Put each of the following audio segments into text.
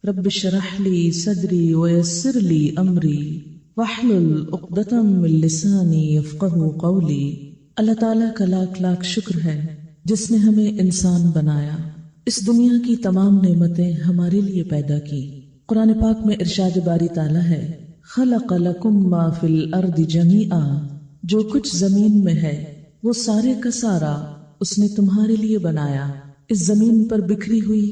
رب اشرح لی صدری ویسر لی امری واحلل عقدۃ من لسانی یفقہوا قولی۔ اللہ تعالیٰ کا لاکھ لاکھ شکر ہے جس نے ہمیں انسان بنایا، اس دنیا کی تمام نعمتیں ہمارے لیے پیدا کی۔ قرآن پاک میں ارشاد باری تعالیٰ ہے، خلق لکم ما فی الارض جمیعا، جو کچھ زمین میں ہے وہ سارے کا سارا اس نے تمہارے لیے بنایا۔ اس زمین پر بکھری ہوئی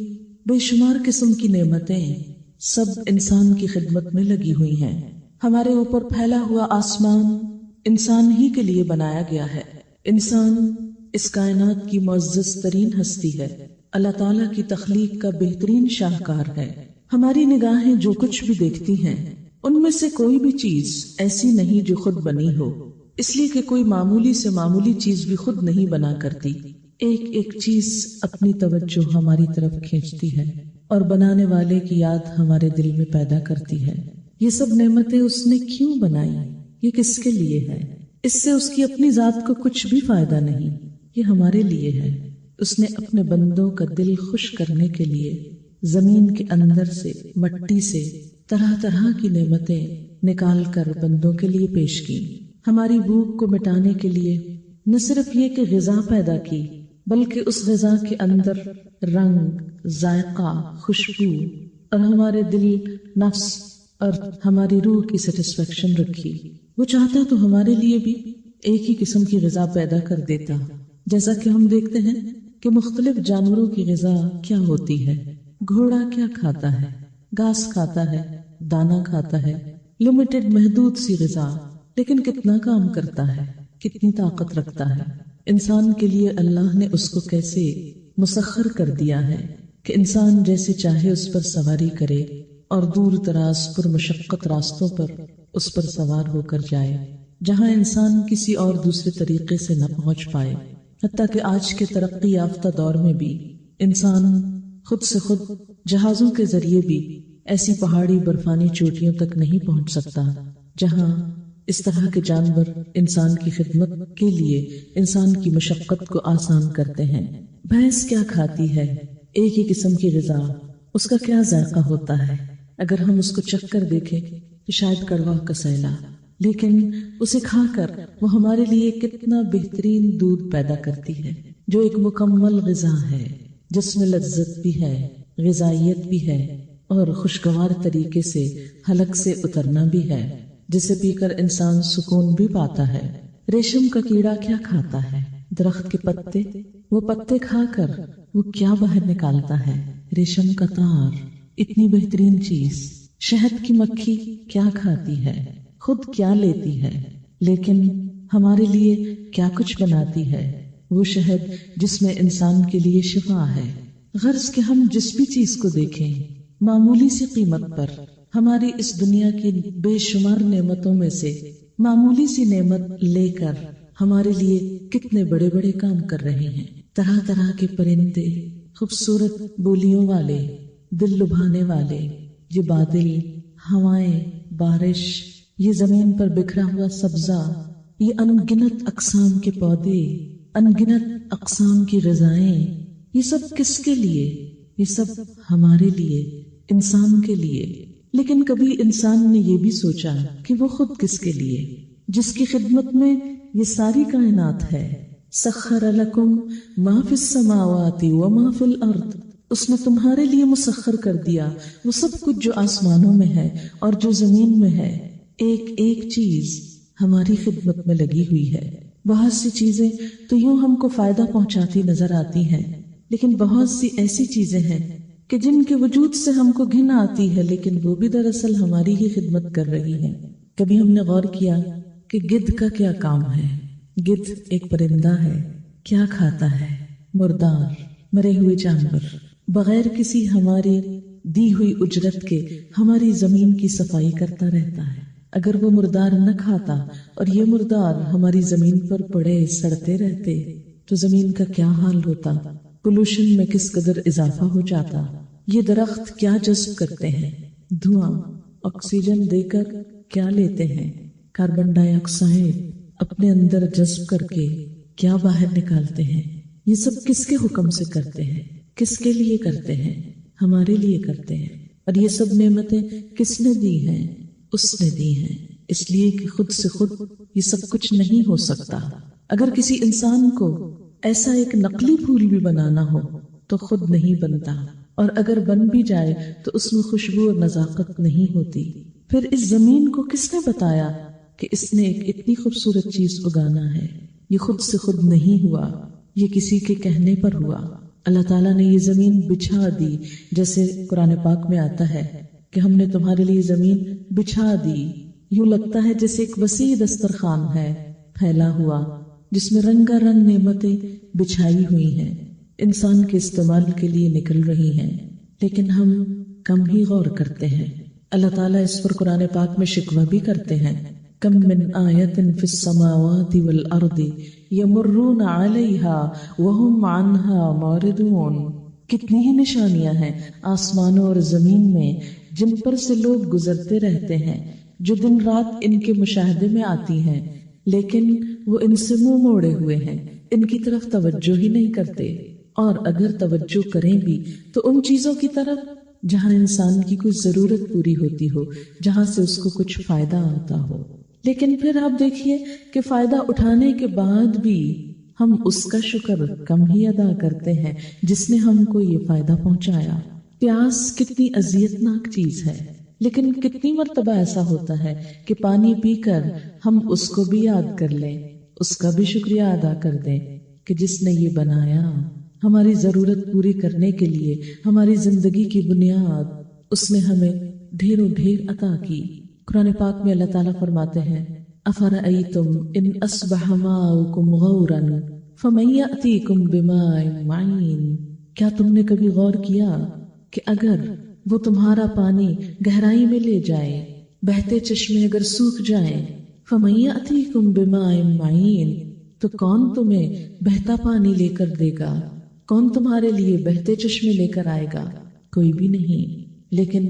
بے شمار قسم کی نعمتیں سب انسان کی خدمت میں لگی ہوئی ہیں۔ ہمارے اوپر پھیلا ہوا آسمان انسان ہی کے لیے بنایا گیا ہے۔ انسان اس کائنات کی معزز ترین ہستی ہے، اللہ تعالیٰ کی تخلیق کا بہترین شاہکار ہے۔ ہماری نگاہیں جو کچھ بھی دیکھتی ہیں ان میں سے کوئی بھی چیز ایسی نہیں جو خود بنی ہو، اس لیے کہ کوئی معمولی سے معمولی چیز بھی خود نہیں بنا کرتی۔ ایک ایک چیز اپنی توجہ ہماری طرف کھینچتی ہے اور بنانے والے کی یاد ہمارے دل میں پیدا کرتی ہے۔ یہ سب نعمتیں اس نے کیوں بنائی؟ یہ کس کے لیے ہے؟ اس سے اس کی اپنی ذات کو کچھ بھی فائدہ نہیں، یہ ہمارے لیے ہے۔ اس نے اپنے بندوں کا دل خوش کرنے کے لیے زمین کے اندر سے، مٹی سے طرح طرح کی نعمتیں نکال کر بندوں کے لیے پیش کی۔ ہماری بھوک کو مٹانے کے لیے نہ صرف یہ کہ غذا پیدا کی، بلکہ اس غذا کے اندر رنگ، ذائقہ، خوشبو اور ہمارے دل، نفس اور ہماری روح کی سیٹسفیکشن رکھی۔ وہ چاہتا تو ہمارے لیے بھی ایک ہی قسم کی غذا پیدا کر دیتا، جیسا کہ ہم دیکھتے ہیں کہ مختلف جانوروں کی غذا کیا ہوتی ہے۔ گھوڑا کیا کھاتا ہے؟ گھاس کھاتا ہے، دانا کھاتا ہے، لمیٹڈ محدود سی غذا، لیکن کتنا کام کرتا ہے، کتنی طاقت رکھتا ہے۔ انسان کے لیے اللہ نے اس کو کیسے مسخر کر دیا ہے کہ انسان جیسے چاہے اس پر سواری کرے اور دور دراز پر مشقت راستوں پر اس پر سوار ہو کر جائے، جہاں انسان کسی اور دوسرے طریقے سے نہ پہنچ پائے۔ حتیٰ کہ آج کے ترقی یافتہ دور میں بھی انسان خود سے خود جہازوں کے ذریعے بھی ایسی پہاڑی برفانی چوٹیوں تک نہیں پہنچ سکتا جہاں اس طرح کے جانور انسان کی خدمت کے لیے انسان کی مشقت کو آسان کرتے ہیں۔ بھینس کیا کھاتی ہے؟ ایک ہی قسم کی غذا، اس کا کیا ذائقہ ہوتا ہے؟ اگر ہم اس کو چکھ کر دیکھیں تو شاید کڑوا کسیلا، لیکن اسے کھا کر وہ ہمارے لیے کتنا بہترین دودھ پیدا کرتی ہے، جو ایک مکمل غذا ہے جس میں لذت بھی ہے، غذائیت بھی ہے اور خوشگوار طریقے سے حلق سے اترنا بھی ہے، جسے پی کر انسان سکون بھی پاتا ہے۔ ریشم کا کیڑا کیا کھاتا ہے؟ درخت کے پتے۔ وہ پتے کھا کر وہ کیا باہر نکالتا ہے؟ ریشم کا تار، اتنی بہترین چیز۔ شہد کی مکھی کیا کھاتی ہے؟ خود کیا لیتی ہے، لیکن ہمارے لیے کیا کچھ بناتی ہے؟ وہ شہد جس میں انسان کے لیے شفا ہے۔ غرض کہ ہم جس بھی چیز کو دیکھیں معمولی سی قیمت پر ہماری اس دنیا کی بے شمار نعمتوں میں سے معمولی سی نعمت لے کر ہمارے لیے کتنے بڑے بڑے کام کر رہے ہیں۔ طرح طرح کے پرندے، خوبصورت بولیوں والے، دل لبھانے والے، یہ بادل، ہوائیں، بارش، یہ زمین پر بکھرا ہوا سبزہ، یہ ان گنت اقسام کے پودے، ان گنت اقسام کی غذائیں، یہ سب کس کے لیے؟ یہ سب ہمارے لیے، انسان کے لیے۔ لیکن کبھی انسان نے یہ بھی سوچا کہ وہ خود کس کے لیے، جس کی خدمت میں یہ ساری کائنات ہے؟ سخر لکم ما فی السماوات وما فی الارض، اس نے تمہارے لیے مسخر کر دیا وہ سب کچھ جو آسمانوں میں ہے اور جو زمین میں ہے۔ ایک ایک چیز ہماری خدمت میں لگی ہوئی ہے۔ بہت سی چیزیں تو یوں ہم کو فائدہ پہنچاتی نظر آتی ہیں، لیکن بہت سی ایسی چیزیں ہیں کہ جن کے وجود سے ہم کو گھن آتی ہے، لیکن وہ بھی دراصل ہماری ہی خدمت کر رہی ہے۔ کبھی ہم نے غور کیا کہ گدھ کا کیا کام ہے؟ گدھ ایک پرندہ ہے، کیا کھاتا ہے؟ مردار، مرے ہوئے جانور، بغیر کسی ہماری دی ہوئی اجرت کے ہماری زمین کی صفائی کرتا رہتا ہے۔ اگر وہ مردار نہ کھاتا اور یہ مردار ہماری زمین پر پڑے سڑتے رہتے تو زمین کا کیا حال ہوتا؟ پولوشن میں کس قدر اضافہ ہو جاتا؟ یہ درخت کیا جذب کرتے ہیں؟ دھواں، آکسیجن دے کر کیا لیتے ہیں؟ کاربن ڈائی آکسائڈ اپنے اندر جذب کر کے کیا باہر نکالتے ہیں؟ یہ سب کس کے حکم سے کرتے ہیں؟ کس کے لیے کرتے ہیں؟ ہمارے لیے کرتے ہیں۔ اور یہ سب نعمتیں کس نے دی ہیں؟ اس نے دی ہیں، اس لیے کہ خود سے خود یہ سب کچھ نہیں ہو سکتا۔ اگر کسی انسان کو ایسا ایک نقلی پھول بھی بنانا ہو تو خود نہیں بنتا، اور اگر بن بھی جائے تو اس میں خوشبو اور نزاکت نہیں ہوتی۔ پھر اس زمین کو کس نے بتایا کہ اس نے ایک اتنی خوبصورت چیز اگانا ہے؟ یہ خود سے خود نہیں ہوا، یہ کسی کے کہنے پر ہوا۔ اللہ تعالیٰ نے یہ زمین بچھا دی، جیسے قرآن پاک میں آتا ہے کہ ہم نے تمہارے لیے زمین بچھا دی۔ یوں لگتا ہے جیسے ایک وسیع دسترخوان ہے پھیلا ہوا، جس میں رنگا رنگ نعمتیں بچھائی ہوئی ہیں، انسان کے استعمال کے لیے نکل رہی ہیں، لیکن ہم کم ہی غور کرتے ہیں۔ اللہ تعالیٰ اس پر قرآن پاک میں شکوہ بھی کرتے ہیں، کم من آیت فی السماوات والارض یمرون علیہا وہم عنہا معرضون۔ کتنی ہی نشانیاں ہیں آسمانوں اور زمین میں جن پر سے لوگ گزرتے رہتے ہیں، جو دن رات ان کے مشاہدے میں آتی ہیں، لیکن وہ ان سے منہ موڑے ہوئے ہیں، ان کی طرف توجہ ہی نہیں کرتے، اور اگر توجہ کریں بھی تو ان چیزوں کی طرف جہاں انسان کی کوئی ضرورت پوری ہوتی ہو، جہاں سے اس کو کچھ فائدہ آتا ہو۔ لیکن پھر آپ دیکھیے کہ فائدہ اٹھانے کے بعد بھی ہم اس کا شکر کم ہی ادا کرتے ہیں جس نے ہم کو یہ فائدہ پہنچایا۔ پیاس کتنی اذیتناک چیز ہے، لیکن کتنی مرتبہ ایسا ہوتا ہے کہ پانی پی کر ہم اس کو بھی یاد کر لیں، اس کا بھی شکریہ ادا کر دیں کہ جس نے یہ بنایا ہماری ضرورت پوری کرنے کے لیے، ہماری زندگی کی بنیاد اس نے ہمیں ڈھیروں ڈھیر عطا کی۔ قرآن پاک میں اللہ تعالیٰ فرماتے ہیں افرأیتم ان اصبح ماؤکم غورا فمن یأتیکم بماء معین۔ کیا تم نے کبھی غور کیا کہ اگر وہ تمہارا پانی گہرائی میں لے جائے، بہتے چشمے اگر سوکھ جائیں، فمن یأتیکم بماء معین، تو کون تمہیں بہتا پانی لے کر دے گا؟ کون تمہارے لیے بہتے چشمے لے کر آئے گا؟ کوئی بھی نہیں۔ لیکن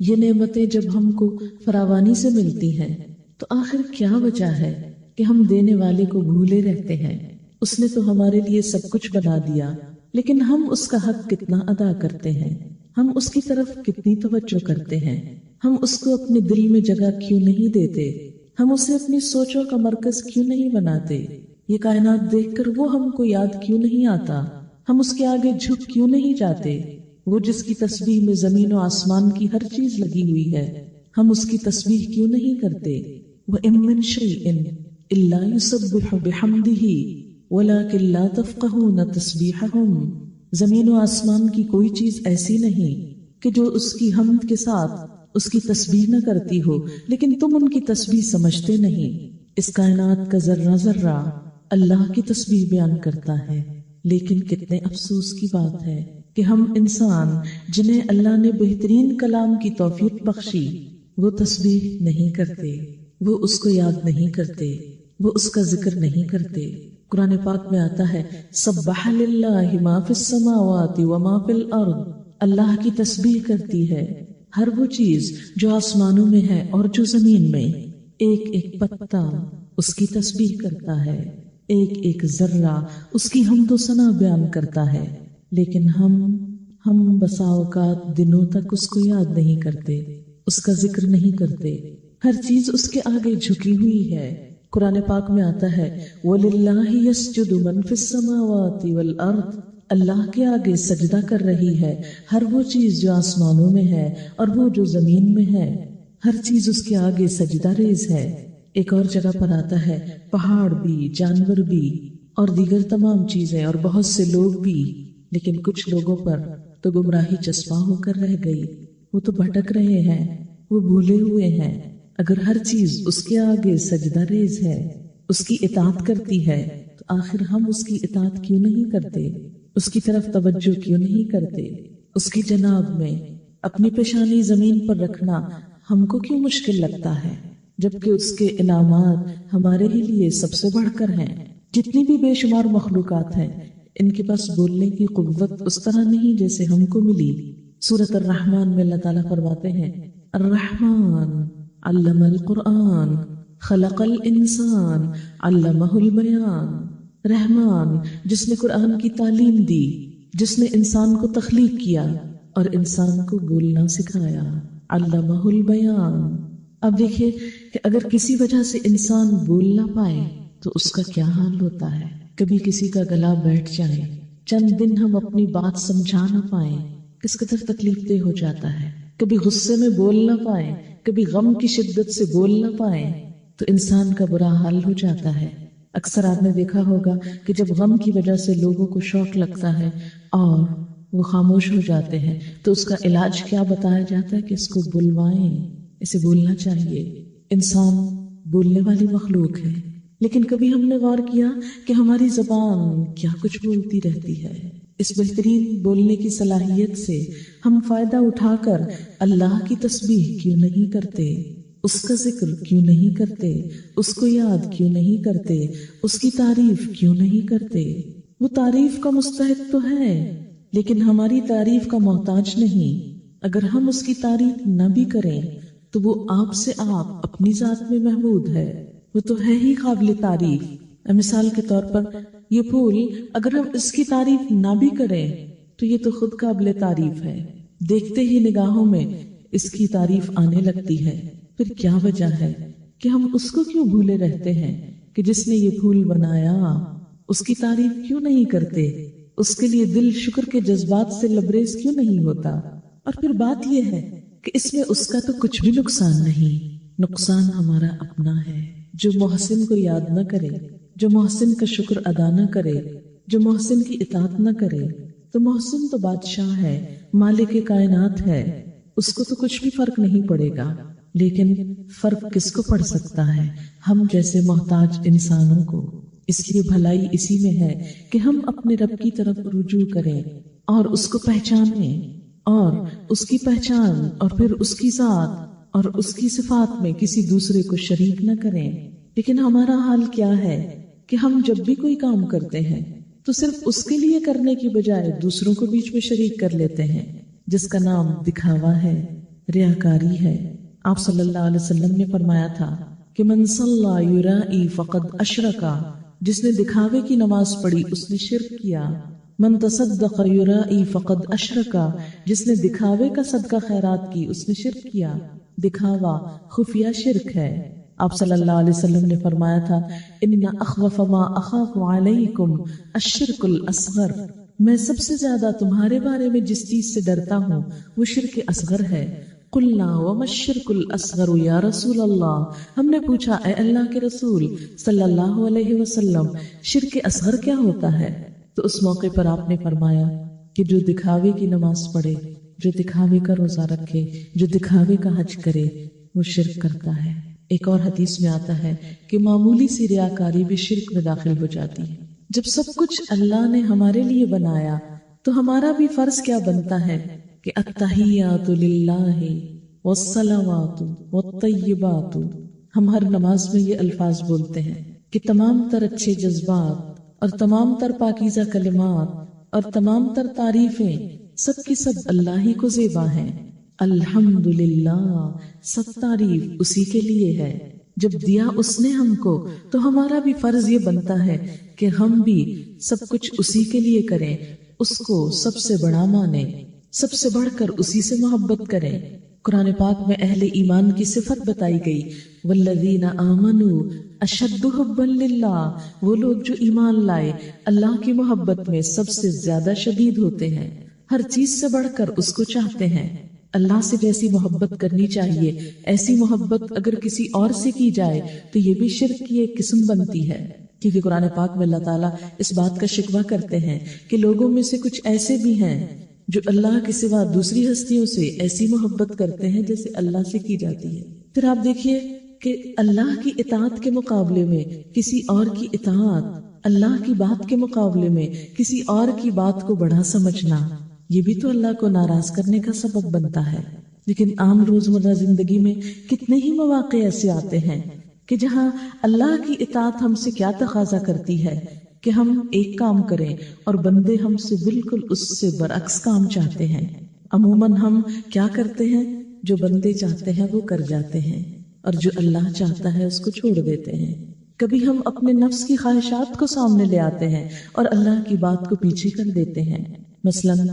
یہ نعمتیں جب ہم کو فراوانی سے ملتی ہیں تو آخر کیا وجہ ہے کہ ہم دینے والے کو بھولے رہتے ہیں؟ اس نے تو ہمارے لیے سب کچھ بنا دیا، لیکن ہم اس کا حق کتنا ادا کرتے ہیں؟ ہم اس کی طرف کتنی توجہ کرتے ہیں؟ ہم اس کو اپنے دل میں جگہ کیوں نہیں دیتے؟ ہم اسے اپنی سوچوں کا مرکز کیوں نہیں بناتے؟ یہ کائنات دیکھ کر وہ ہم کو یاد کیوں نہیں آتا؟ ہم اس کے آگے جھک کیوں نہیں جاتے؟ وہ جس کی تسبیح میں زمین و آسمان کی ہر چیز لگی ہوئی ہے، ہم اس کی تسبیح کیوں نہیں کرتے؟ وَإِن مِّن شَيْءٍ إِلَّا يُسَبِّحُ بِحَمْدِهِ وَلَٰكِن لَّا تَفْقَهُونَ تَسْبِيحَهُمْ۔ زمین و آسمان کی کوئی چیز ایسی نہیں کہ جو اس کی حمد کے ساتھ اس کی تسبیح نہ کرتی ہو، لیکن تم ان کی تسبیح سمجھتے نہیں۔ اس کائنات کا ذرہ ذرہ اللہ کی تسبیح بیان کرتا ہے، لیکن کتنے افسوس کی بات ہے کہ ہم انسان جنہیں اللہ نے بہترین کلام کی توفیق بخشی، وہ تسبیح نہیں کرتے، وہ اس کو یاد نہیں کرتے، وہ اس کا ذکر نہیں کرتے۔ قرآن پاک میں آتا ہے سبح للہ ما فی السماوات وما فی الارض۔ اللہ کی تسبیح کرتی ہے ہر وہ چیز جو آسمانوں میں ہے اور جو زمین میں، ایک ایک پتا اس کی تسبیح کرتا ہے، ایک ایک ذرہ اس کی حمد و ثنا بیان کرتا ہے، لیکن ہم بسا اوقات دنوں تک اس کو یاد نہیں کرتے، اس کا ذکر نہیں کرتے۔ ہر چیز اس کے آگے جھکی ہوئی ہے۔ قرآن پاک میں آتا ہے وَلِلَّهِ يَسْجُدُ مَن فِي السَّمَاوَاتِ وَالْأَرْضِ۔ اللہ کے آگے سجدہ کر رہی ہے ہر وہ چیز جو آسمانوں میں ہے اور وہ جو زمین میں ہے، ہر چیز اس کے آگے سجدہ ریز ہے۔ ایک اور جگہ پر آتا ہے پہاڑ بھی، جانور بھی اور دیگر تمام چیزیں اور بہت سے لوگ بھی، لیکن کچھ لوگوں پر تو گمراہی چسپاں ہو کر رہ گئی، وہ تو بھٹک رہے ہیں، وہ بھولے ہوئے ہیں۔ اگر ہر چیز اس کے آگے سجدہ ریز ہے، اس کی اطاعت کرتی ہے، تو آخر ہم اس کی اطاعت کیوں نہیں کرتے؟ اس کی طرف توجہ کیوں نہیں کرتے؟ اس کی جناب میں اپنی پیشانی زمین پر رکھنا ہم کو کیوں مشکل لگتا ہے، جبکہ اس کے انعامات ہمارے ہی لیے سب سے بڑھ کر ہیں۔ جتنی بھی بے شمار مخلوقات ہیں، ان کے پاس بولنے کی قوت اس طرح نہیں جیسے ہم کو ملی۔ سورۃ الرحمن میں اللہ تعالیٰ فرماتے ہیں الرحمن علم القرآن خلق الانسان علمہ البیان۔ رحمان جس نے قرآن کی تعلیم دی، جس نے انسان کو تخلیق کیا اور انسان کو بولنا سکھایا، علمہ البیان۔ اب دیکھیے کہ اگر کسی وجہ سے انسان بول نہ پائے تو اس کا کیا حال ہوتا ہے۔ کبھی کسی کا گلا بیٹھ جائے، چند دن ہم اپنی بات سمجھا نہ پائیں، کس قدر تکلیف دہ ہو جاتا ہے۔ کبھی غصے میں بول نہ پائیں، کبھی غم کی شدت سے بول نہ پائیں تو انسان کا برا حال ہو جاتا ہے۔ اکثر آپ نے دیکھا ہوگا کہ جب غم کی وجہ سے لوگوں کو شوق لگتا ہے اور وہ خاموش ہو جاتے ہیں تو اس کا علاج کیا بتایا جاتا ہے کہ اس کو بلوائیں، اسے بولنا چاہیے۔ انسان بولنے والی مخلوق ہے، لیکن کبھی ہم نے غور کیا کہ ہماری زبان کیا کچھ بولتی رہتی ہے۔ اس بہترین بولنے کی صلاحیت سے ہم فائدہ اٹھا کر اللہ کی تسبیح کیوں نہیں کرتے، اس کا ذکر کیوں نہیں کرتے، اس کو یاد کیوں نہیں کرتے، اس کی تعریف کیوں نہیں کرتے؟ وہ تعریف کا مستحق تو ہے لیکن ہماری تعریف کا محتاج نہیں۔ اگر ہم اس کی تعریف نہ بھی کریں تو وہ آپ سے آپ اپنی ذات میں محمود ہے، وہ تو ہے ہی قابل تعریف۔ مثال کے طور پر یہ پھول، اگر ہم اس کی تعریف نہ بھی کریں تو یہ تو خود قابل تعریف ہے، دیکھتے ہی نگاہوں میں اس کی تعریف آنے لگتی ہے۔ پھر کیا وجہ ہے کہ ہم اس کو کیوں بھولے رہتے ہیں کہ جس نے یہ پھول بنایا، اس کی تعریف کیوں نہیں کرتے، اس کے لیے دل شکر کے جذبات سے لبریز کیوں نہیں ہوتا؟ اور پھر بات یہ ہے کہ اس میں اس کا تو کچھ بھی نقصان نہیں، نقصان ہمارا اپنا ہے۔ جو محسن کو یاد نہ کرے، جو محسن کا شکر ادا نہ کرے، جو محسن کی اطاعت نہ کرے، تو محسن تو بادشاہ ہے، مالک کائنات ہے، اس کو تو کچھ بھی فرق نہیں پڑے گا۔ لیکن فرق کس کو پڑ سکتا ہے؟ ہم جیسے محتاج انسانوں کو۔ اس لیے بھلائی اسی میں ہے کہ ہم اپنے رب کی طرف رجوع کریں اور اس کو پہچانیں، اور اس کی پہچان اور پھر اس کی ذات اور اس کی صفات میں کسی دوسرے کو شریک نہ کریں۔ لیکن ہمارا حال کیا ہے کہ ہم جب بھی کوئی کام کرتے ہیں تو صرف اس کے لیے کرنے کی بجائے دوسروں کو بیچ میں شریک کر لیتے ہیں، جس کا نام دکھاوا ہے، ریاکاری ہے۔ آپ صلی اللہ علیہ وسلم نے فرمایا تھا کہ من صلی یرائی فقد اشرکا، جس نے دکھاوے کی نماز پڑھی اس نے شرک کیا۔ من تصدق یرائی فقد اشرکا، جس نے دکھاوے کا صدقہ خیرات کی اس نے شرک کیا۔ دکھاوا خفیہ شرک ہے۔ آپ صلی اللہ علیہ وسلم نے فرمایا تھا ان اخوف ما اخاف علیکم الشرک الاصغر، میں سب سے زیادہ تمہارے بارے میں جس چیز سے ڈرتا ہوں وہ شرک اصغر ہے۔ قلنا وما الشرک الاصغر یا رسول اللہ، ہم نے پوچھا اے اللہ کے رسول صلی اللہ علیہ وسلم شرک اصغر کیا ہوتا ہے؟ تو اس موقع پر آپ نے فرمایا کہ جو دکھاوے کی نماز پڑھے، جو دکھاوے کا روزہ رکھے، جو دکھاوے کا حج کرے، وہ شرک کرتا ہے۔ ایک اور حدیث میں آتا ہے کہ معمولی سی ریاکاری بھی شرک میں داخل ہو جاتی ہے۔ جب سب کچھ اللہ نے ہمارے لیے بنایا تو ہمارا بھی فرض کیا بنتا ہے کہ التحیات للہ والصلوات والطیبات، ہم ہر نماز میں یہ الفاظ بولتے ہیں کہ تمام تر اچھے جذبات اور تمام تر پاکیزہ کلمات اور تمام تر تعریفیں سب کی سب اللہ ہی کو زیبا ہیں۔ الحمدللہ، سب تعریف اسی کے لیے ہے۔ جب دیا اس نے ہم کو تو ہمارا بھی فرض یہ بنتا ہے کہ ہم بھی سب کچھ اسی کے لیے کریں، اس کو سب سے بڑا مانیں، سب سے بڑھ کر اسی سے محبت کریں۔ قرآن پاک میں اہل ایمان کی صفت بتائی گئی، والذین آمنوا اشد حبا للہ، وہ لوگ جو ایمان لائے اللہ کی محبت میں سب سے زیادہ شدید ہوتے ہیں، ہر چیز سے بڑھ کر اس کو چاہتے ہیں۔ اللہ سے جیسی محبت کرنی چاہیے ایسی محبت اگر کسی اور سے کی جائے تو یہ بھی شرک کی ایک قسم بنتی ہے، کیونکہ قرآن پاک میں اللہ تعالیٰ اس بات کا شکوہ کرتے ہیں کہ لوگوں میں سے کچھ ایسے بھی ہیں جو اللہ کے سوا دوسری ہستیوں سے ایسی محبت کرتے ہیں جیسے اللہ سے کی جاتی ہے۔ پھر آپ دیکھیے کہ اللہ کی اطاعت کے مقابلے میں کسی اور کی اطاعت، اللہ کی بات کے مقابلے میں کسی اور کی بات کو بڑا سمجھنا، یہ بھی تو اللہ کو ناراض کرنے کا سبب بنتا ہے۔ لیکن عام روزمرہ زندگی میں کتنے ہی مواقع ایسے آتے ہیں کہ جہاں اللہ کی اطاعت ہم سے کیا تقاضا کرتی ہے کہ ہم ایک کام کریں اور بندے ہم سے بالکل اس سے برعکس کام چاہتے ہیں۔ عموماً ہم کیا کرتے ہیں؟ جو بندے چاہتے ہیں وہ کر جاتے ہیں، اور جو اللہ چاہتا ہے اس کو چھوڑ دیتے ہیں۔ کبھی ہم اپنے نفس کی خواہشات کو سامنے لے آتے ہیں اور اللہ کی بات کو پیچھے کر دیتے ہیں۔ مثلاً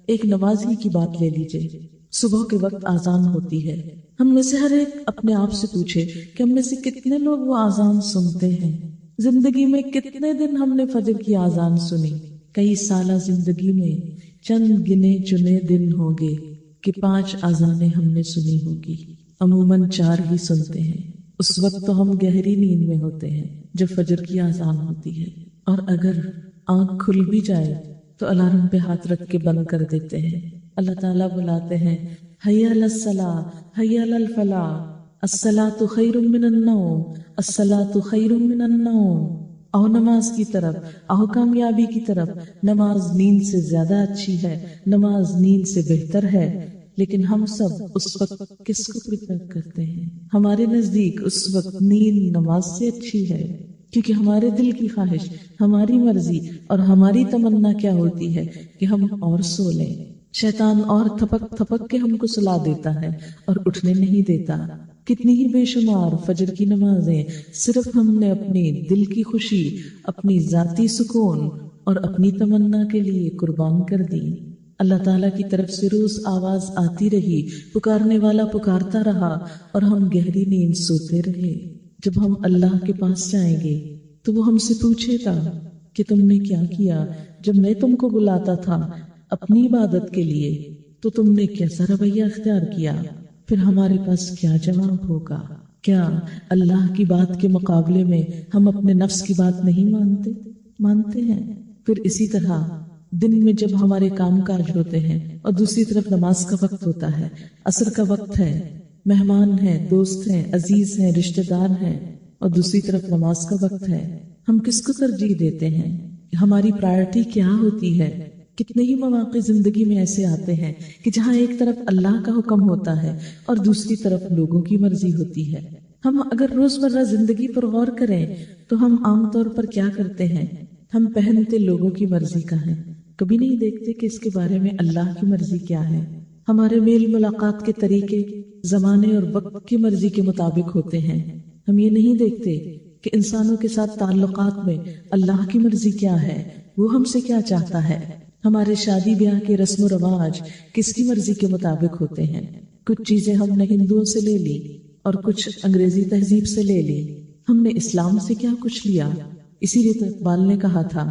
ایک نمازی کی بات لے لیجئے، صبح کے وقت آذان ہوتی ہے، ہم میں سے ہر ایک اپنے آپ سے پوچھے کہ ہم میں سے کتنے لوگ وہ آذان سنتے ہیں؟ زندگی میں کتنے دن ہم نے فجر کی آذان سنی؟ کئی سالہ زندگی میں چند گنے چنے دن ہوں گے کہ 5 آذانیں ہم نے سنی ہوگی، عموماً 4 ہی سنتے ہیں۔ اس وقت تو ہم گہری نیند میں ہوتے ہیں جب فجر کی آذان ہوتی ہے، اور اگر آنکھ کھل بھی جائے تو الارم پہ ہاتھ رکھ کے بند کر دیتے ہیں۔ اللہ تعالیٰ بلاتے ہیں، حی علی الصلاۃ، حی علی الفلاح، الصلاۃ خیر من النوم، الصلاۃ خیر من النوم۔ آؤ نماز کی طرف، آؤ کامیابی کی طرف۔ نماز نیند سے زیادہ اچھی ہے، نماز نیند سے بہتر ہے، لیکن ہم سب اس وقت کس کو پریفر کرتے ہیں؟ ہمارے نزدیک اس وقت نیند نماز سے اچھی ہے، کیونکہ ہمارے دل کی خواہش، ہماری مرضی اور ہماری تمنا کیا ہوتی ہے کہ ہم اور سو لیں۔ شیطان اور تھپک تھپک کے ہم کو سلا دیتا ہے اور اٹھنے نہیں دیتا۔ کتنی ہی بے شمار فجر کی نمازیں صرف ہم نے اپنی دل کی خوشی، اپنی ذاتی سکون اور اپنی تمنا کے لیے قربان کر دی۔ اللہ تعالیٰ کی طرف سے روز آواز آتی رہی، پکارنے والا پکارتا رہا اور ہم گہری نیند سوتے رہے۔ جب ہم اللہ کے پاس جائیں گے تو وہ ہم سے پوچھے گا کہ تم نے کیا کیا؟ جب میں تم کو بلاتا تھا اپنی عبادت کے لیے تو تم نے کیسا رویہ اختیار کیا؟ پھر ہمارے پاس کیا جواب ہوگا؟ کیا اللہ کی بات کے مقابلے میں ہم اپنے نفس کی بات نہیں مانتے ہیں؟ پھر اسی طرح دن میں جب ہمارے کام کاج ہوتے ہیں اور دوسری طرف نماز کا وقت ہوتا ہے، عصر کا وقت ہے، مہمان ہیں، دوست ہیں، عزیز ہیں، رشتہ دار ہیں، اور دوسری طرف نماز کا وقت ہے، ہم کس کو ترجیح دیتے ہیں؟ ہماری پرائرٹی کیا ہوتی ہے؟ کتنے ہی مواقع زندگی میں ایسے آتے ہیں کہ جہاں ایک طرف اللہ کا حکم ہوتا ہے اور دوسری طرف لوگوں کی مرضی ہوتی ہے۔ ہم اگر روزمرہ زندگی پر غور کریں تو ہم عام طور پر کیا کرتے ہیں؟ ہم پہنتے لوگوں کی مرضی کا ہے، کبھی نہیں دیکھتے کہ اس کے بارے میں اللہ کی مرضی کیا ہے۔ ہمارے میل ملاقات کے طریقے زمانے اور وقت کی مرضی کے مطابق ہوتے ہیں۔ ہم یہ نہیں دیکھتے کہ انسانوں کے ساتھ تعلقات میں اللہ کی مرضی کیا ہے، وہ ہم سے کیا چاہتا ہے۔ ہمارے شادی بیاہ کے رسم و رواج کس کی مرضی کے مطابق ہوتے ہیں؟ کچھ چیزیں ہم نے ہندوؤں سے لے لی اور کچھ انگریزی تہذیب سے لے لی۔ ہم نے اسلام سے کیا کچھ لیا؟ اسی لیے تو اقبال نے کہا تھا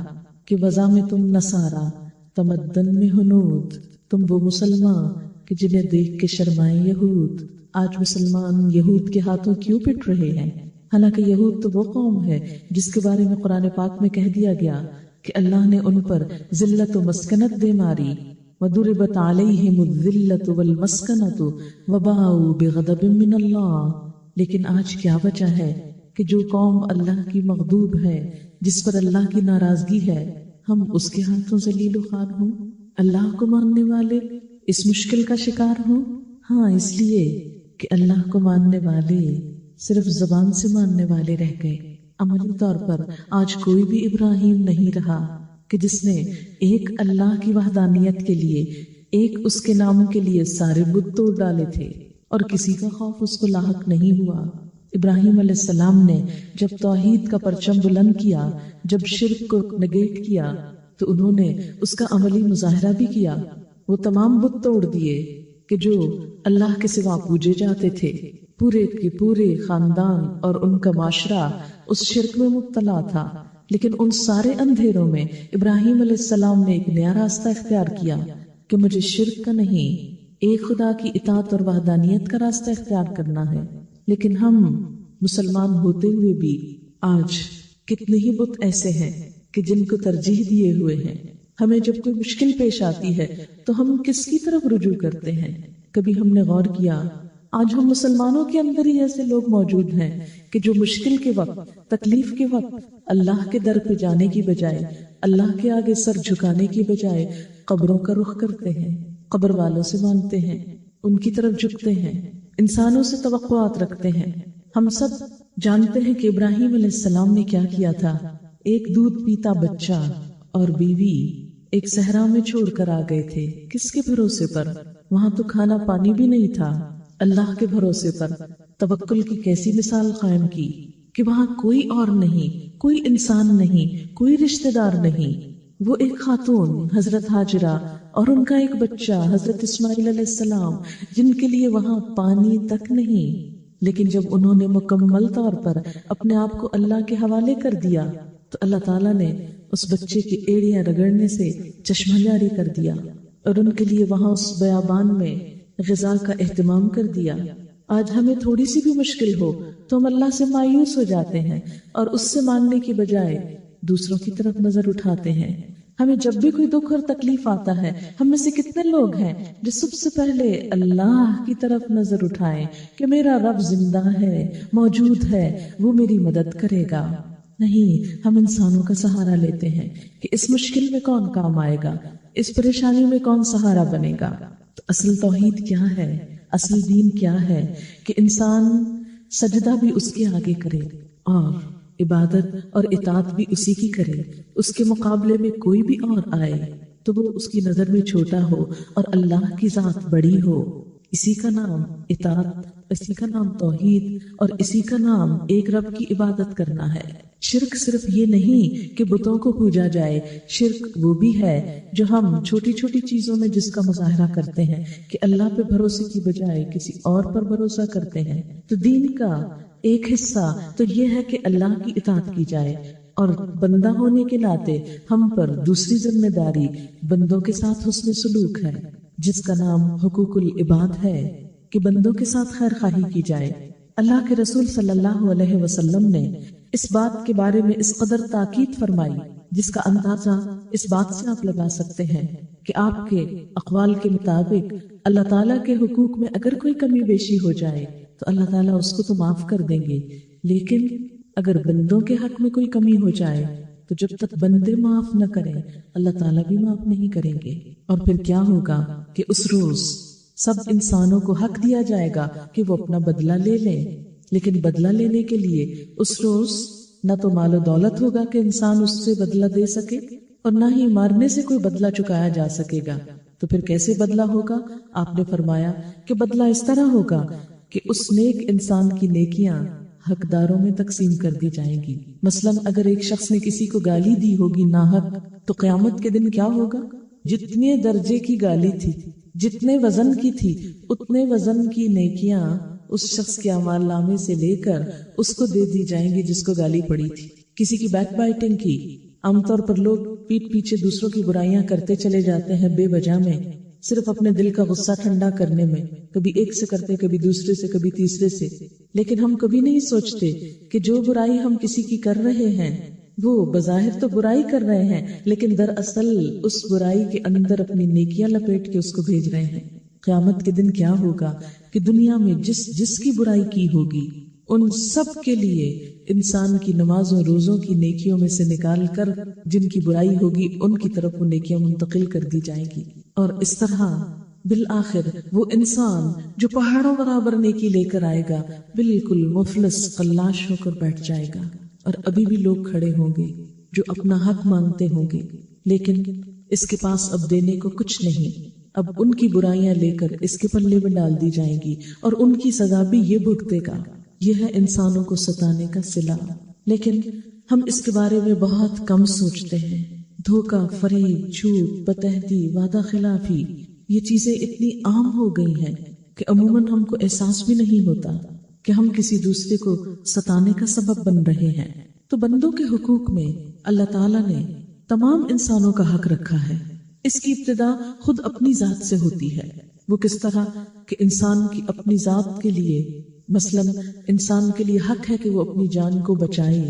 کہ وضع میں تم نصارا، تمدن میں ہنود، تم وہ مسلمان کہ جنہیں دیکھ کے شرمائے یہود۔ آج مسلمان یہود کے ہاتھوں کیوں پٹ رہے ہیں؟ حالانکہ یہود تو وہ قوم ہے جس کے بارے میں قرآن پاک میں کہہ دیا گیا کہ اللہ نے ان پر ذلت و مسکنت دے ماری، وَضُرِبَتْ عَلَيْهِمُ الذِّلَّةُ وَالْمَسْكَنَةُ وَبَاءُوا بِغَضَبٍ مِّنَ اللَّهِ۔ لیکن آج کیا وجہ ہے کہ جو قوم اللہ کی مغضوب ہے، جس پر اللہ کی ناراضگی ہے، ہم اس کے ہاتھوں ذلیل و خوار ہوں، اللہ کو ماننے والے اس مشکل کا شکار ہوں؟ ہاں، اس لیے کہ اللہ کو ماننے والے صرف زبان سے ماننے والے رہ گئے۔ عملی طور پر آج کوئی بھی ابراہیم نہیں رہا کہ جس نے ایک اللہ کی وحدانیت کے لیے، ایک اس کے نام کے لیے سارے بت توڑ ڈالے تھے اور کسی کا خوف اس کو لاحق نہیں ہوا۔ ابراہیم علیہ السلام نے جب توحید کا پرچم بلند کیا، جب شرک کو نگیٹ کیا، تو انہوں نے اس کا عملی مظاہرہ بھی کیا۔ وہ تمام بت توڑ دیے کہ جو اللہ کے سوا پوجے جاتے تھے۔ پورے کے پورے خاندان اور ان کا معاشرہ اس شرک میں مبتلا تھا، لیکن ان سارے اندھیروں میں ابراہیم علیہ السلام نے ایک نیا راستہ اختیار کیا کہ مجھے شرک کا نہیں، ایک خدا کی اطاعت اور وحدانیت کا راستہ اختیار کرنا ہے۔ لیکن ہم مسلمان ہوتے ہوئے بھی آج کتنے ہی بت ایسے ہیں کہ جن کو ترجیح دیے ہوئے ہیں۔ ہمیں جب کوئی مشکل پیش آتی ہے تو ہم کس کی طرف رجوع کرتے ہیں؟ کبھی ہم نے غور کیا؟ آج ہم مسلمانوں کے اندر ہی ایسے لوگ موجود ہیں کہ جو مشکل کے وقت، تکلیف کے وقت اللہ کے در پہ جانے کی بجائے، اللہ کے آگے سر جھکانے کی بجائے قبروں کا رخ کرتے ہیں، قبر والوں سے مانتے ہیں، ان کی طرف جھکتے ہیں، انسانوں سے توقعات رکھتے ہیں۔ ہم سب جانتے ہیں کہ ابراہیم علیہ السلام نے کیا کیا تھا۔ ایک دودھ پیتا بچہ اور بیوی ایک صحرا میں چھوڑ کر آ گئے تھے۔ کس کے بھروسے پر؟ وہاں تو کھانا پانی بھی نہیں تھا۔ اللہ کے بھروسے پر توکل کی کیسی مثال قائم کی کہ وہاں کوئی اور نہیں، کوئی انسان نہیں، کوئی رشتہ دار نہیں، وہ ایک خاتون حضرت ہاجرہ اور ان کا ایک بچہ حضرت اسماعیل علیہ السلام، جن کے لیے وہاں پانی تک نہیں، لیکن جب انہوں نے مکمل طور پر اپنے آپ کو اللہ کے حوالے کر دیا تو اللہ تعالیٰ نے اس بچے کی ایڑیاں رگڑنے سے چشمہ جاری کر دیا اور ان کے لیے وہاں اس بیابان میں غذا کا اہتمام کر دیا۔ آج ہمیں تھوڑی سی بھی مشکل ہو تو ہم اللہ سے مایوس ہو جاتے ہیں اور اس سے مانگنے کی بجائے دوسروں کی طرف نظر اٹھاتے ہیں۔ ہمیں جب بھی کوئی دکھ اور تکلیف آتا ہے، ہم میں سے کتنے لوگ ہیں جو سب سے پہلے اللہ کی طرف نظر اٹھائیں کہ میرا رب زندہ ہے، موجود ہے، وہ میری مدد کرے گا۔ نہیں، ہم انسانوں کا سہارا لیتے ہیں کہ اس مشکل میں کون کام آئے گا، اس پریشانی میں کون سہارا بنے گا۔ تو اصل توحید کیا ہے؟ اصل دین کیا ہے؟ کہ انسان سجدہ بھی اس کے آگے کرے اور عبادت اور اطاعت بھی اسی کی کرے، اس کے مقابلے میں کوئی بھی اور آئے تو وہ اس کی نظر میں چھوٹا ہو اور اللہ کی ذات بڑی ہو۔ اسی کا نام اطاعت، اسی کا نام توحید اور اسی کا نام ایک رب کی عبادت کرنا ہے۔ شرک صرف یہ نہیں کہ بتوں کو پوجا جائے، شرک وہ بھی ہے جو ہم چھوٹی چھوٹی چیزوں میں جس کا مظاہرہ کرتے ہیں کہ اللہ پہ بھروسے کی بجائے کسی اور پر بھروسہ کرتے ہیں۔ تو دین کا ایک حصہ تو یہ ہے کہ اللہ کی اطاعت کی جائے، اور بندہ ہونے کے ناطے ہم پر دوسری ذمہ داری بندوں کے ساتھ حسن سلوک ہے، جس کا نام حقوق العباد ہے، کہ بندوں کے ساتھ خیر خواہی کی جائے۔ اللہ کے رسول صلی اللہ علیہ وسلم نے اس بات کے بارے میں اس قدر تاکید فرمائی جس کا اندازہ اس بات سے آپ لگا سکتے ہیں کہ آپ کے اقوال کے مطابق اللہ تعالیٰ کے حقوق میں اگر کوئی کمی بیشی ہو جائے تو اللہ تعالیٰ اس کو تو معاف کر دیں گے، لیکن اگر بندوں کے حق میں کوئی کمی ہو جائے تو جب تک بندے معاف نہ کریں اللہ تعالیٰ بھی معاف نہیں کریں گے۔ اور پھر کیا ہوگا کہ اس روز سب انسانوں کو حق دیا جائے گا کہ وہ اپنا بدلہ لے لیں، لیکن بدلہ لینے کے لیے اس روز نہ تو مال و دولت ہوگا کہ انسان اس سے بدلہ دے سکے، اور نہ ہی مارنے سے کوئی بدلہ چکایا جا سکے گا۔ تو پھر کیسے بدلہ ہوگا؟ آپ نے فرمایا کہ بدلہ اس طرح ہوگا کہ اس نیک انسان کی نیکیاں حقداروں میں تقسیم کر دی جائیں گی۔ مثلا اگر ایک شخص نے کسی کو گالی دی ہوگی ناحق، تو قیامت کے دن کیا ہوگا؟ جتنے درجے کی گالی تھی، جتنے وزن کی تھی، اتنے وزن کی نیکیاں اس شخص کے اعمال نامے سے لے کر اس کو دے دی جائیں گی جس کو گالی پڑی تھی۔ کسی کی بیک بائٹنگ کی، عام طور پر لوگ پیٹ پیچھے دوسروں کی برائیاں کرتے چلے جاتے ہیں بے وجہ میں، صرف اپنے دل کا غصہ ٹھنڈا کرنے میں، کبھی ایک سے کرتے، کبھی دوسرے سے، کبھی تیسرے سے، لیکن ہم کبھی نہیں سوچتے کہ جو برائی ہم کسی کی کر رہے ہیں وہ بظاہر تو برائی کر رہے ہیں، لیکن دراصل اس برائی کے اندر اپنی نیکیاں لپیٹ کے اس کو بھیج رہے ہیں۔ قیامت کے دن کیا ہوگا کہ دنیا میں جس کی برائی کی ہوگی ان سب کے لیے انسان کی نمازوں روزوں کی نیکیوں میں سے نکال کر جن کی برائی ہوگی ان کی طرف وہ نیکیاں منتقل کر دی جائیں گی، اور اس طرح بالآخر وہ انسان جو پہاڑوں برابر نیکی لے کر آئے گا بالکل مفلس قلاش ہو کر بیٹھ جائے گا، اور ابھی بھی لوگ کھڑے ہوں گے جو اپنا حق مانگتے ہوں گے، لیکن اس کے پاس اب دینے کو کچھ نہیں۔ اب ان کی برائیاں لے کر اس کے پلے میں ڈال دی جائیں گی اور ان کی سزا بھی یہ بھگتے گا۔ یہ ہے انسانوں کو ستانے کا صلہ، لیکن ہم اس کے بارے میں بہت کم سوچتے ہیں۔ دھوکہ، فریب، جھوٹ، بدعہدی، وعدہ خلافی، یہ چیزیں اتنی عام ہو گئی ہیں کہ عموماً ہم کو احساس بھی نہیں ہوتا کہ ہم کسی دوسرے کو ستانے کا سبب بن رہے ہیں۔ تو بندوں کے حقوق میں اللہ تعالیٰ نے تمام انسانوں کا حق رکھا ہے۔ اس کی ابتدا خود اپنی ذات سے ہوتی ہے۔ وہ کس طرح کہ انسان کی اپنی ذات کے لیے، مثلا انسان کے لیے حق ہے کہ وہ اپنی جان کو بچائے،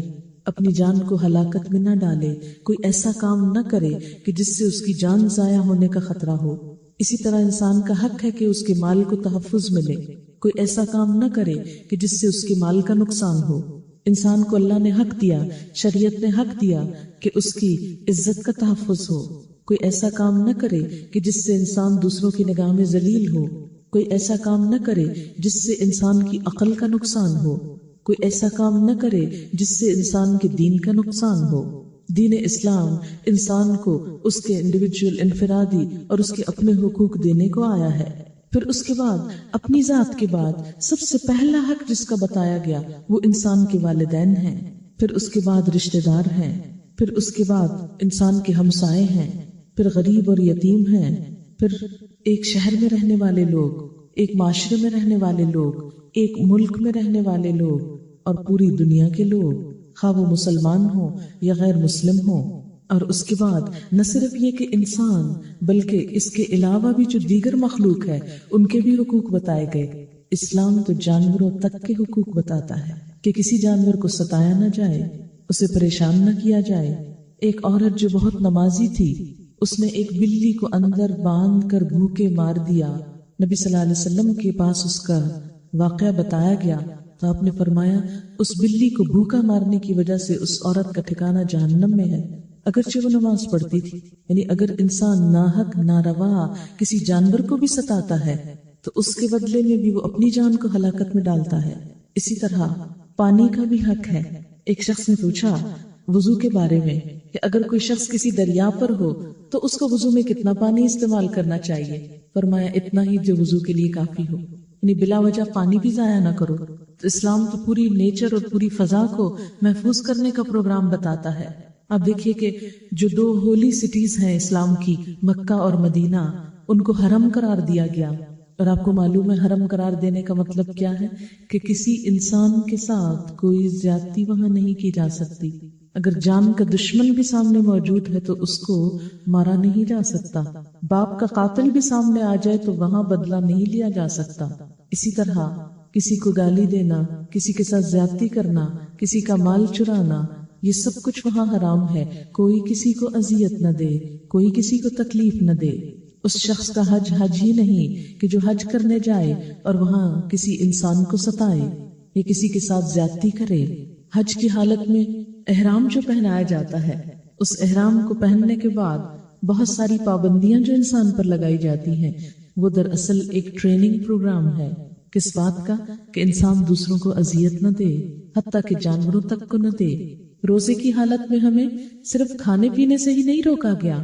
اپنی جان کو ہلاکت میں نہ ڈالے، کوئی ایسا کام نہ کرے کہ جس سے اس کی جان ضائع ہونے کا خطرہ ہو۔ اسی طرح انسان کا حق ہے کہ اس کے مال کو تحفظ ملے، کوئی ایسا کام نہ کرے کہ جس سے اس کے مال کا نقصان ہو۔ انسان کو اللہ نے حق دیا، شریعت نے حق دیا کہ اس کی عزت کا تحفظ ہو، کوئی ایسا کام نہ کرے کہ جس سے انسان دوسروں کی نگاہ میں ذلیل ہو، کوئی ایسا کام نہ کرے جس سے انسان کی عقل کا نقصان ہو، کوئی ایسا کام نہ کرے جس سے انسان کے دین کا نقصان ہو۔ دین اسلام انسان کو اس کے انڈیویجول انفرادی اور اس کے اپنے حقوق دینے کو آیا ہے۔ پھر اس کے بعد اپنی ذات کے بعد سب سے پہلا حق جس کا بتایا گیا وہ انسان کے والدین ہیں، پھر اس کے بعد رشتہ دار ہیں، پھر اس کے بعد انسان کے ہمسائے ہیں، پھر غریب اور یتیم ہیں، پھر ایک شہر میں رہنے والے لوگ، ایک معاشرے میں رہنے والے لوگ، ایک ملک میں رہنے والے لوگ، اور پوری دنیا کے لوگ، خواہ وہ مسلمان ہوں یا غیر مسلم ہوں۔ اور اس کے بعد نہ صرف یہ کہ انسان بلکہ اس کے علاوہ بھی جو دیگر مخلوق ہے ان کے بھی حقوق بتائے گئے۔ اسلام تو جانوروں تک کے حقوق بتاتا ہے کہ کسی جانور کو ستایا نہ جائے، اسے پریشان نہ کیا جائے۔ ایک عورت جو بہت نمازی تھی، اس نے ایک بلی کو اندر باندھ کر بھوکے مار دیا۔ نبی صلی اللہ علیہ وسلم کے پاس اس کا واقعہ بتایا گیا تو آپ نے فرمایا اس بلی کو بھوکا مارنے کی وجہ سے اس عورت کا ٹھکانہ جہنم میں ہے، اگرچہ وہ نماز پڑھتی تھی۔ یعنی اگر انسان ناحق ناروا کسی جانور کو بھی ستاتا ہے تو اس کے بدلے میں بھی وہ اپنی جان کو ہلاکت میں ڈالتا ہے۔ اسی طرح پانی کا بھی حق ہے۔ ایک شخص نے پوچھا وضو کے بارے میں کہ اگر کوئی شخص کسی دریا پر ہو تو اس کو وضو میں کتنا پانی استعمال کرنا چاہیے؟ فرمایا اتنا ہی جو وضو کے لیے کافی ہو، یعنی بلا وجہ پانی بھی ضائع نہ کرو۔ تو اسلام تو پوری نیچر اور پوری فضا کو محفوظ کرنے کا پروگرام بتاتا ہے۔ آپ دیکھیے کہ جو دو ہولی سٹیز ہیں اسلام کی، مکہ اور مدینہ، ان کو حرم قرار دیا گیا۔ اور آپ کو معلوم ہے حرم قرار دینے کا مطلب کیا ہے؟ کہ کسی انسان کے ساتھ کوئی زیادتی وہاں نہیں کی جا سکتی۔ اگر جان کا دشمن بھی سامنے موجود ہے تو اس کو مارا نہیں جا سکتا۔ باپ کا قاتل بھی سامنے آ جائے تو وہاں بدلہ نہیں لیا جا سکتا۔ اسی طرح کسی کو گالی دینا، کسی کے ساتھ زیادتی کرنا، کسی کا مال چرانا، یہ سب کچھ وہاں حرام ہے۔ کوئی کسی کو اذیت نہ دے، کوئی کسی کو تکلیف نہ دے۔ اس شخص کا حج ہی نہیں کہ جو حج کرنے جائے اور وہاں کسی انسان کو ستائے یا کسی کے ساتھ زیادتی کرے۔ حج کی حالت میں احرام جو پہنایا جاتا ہے، اس احرام کو پہننے کے بعد بہت ساری پابندیاں جو انسان پر لگائی جاتی ہیں، وہ دراصل ایک ٹریننگ پروگرام ہے۔ کس بات کا؟ کہ انسان دوسروں کو اذیت نہ دے، حتیٰ کہ جانوروں تک کو نہ دے۔ روزے کی حالت میں ہمیں صرف کھانے پینے سے ہی نہیں روکا گیا،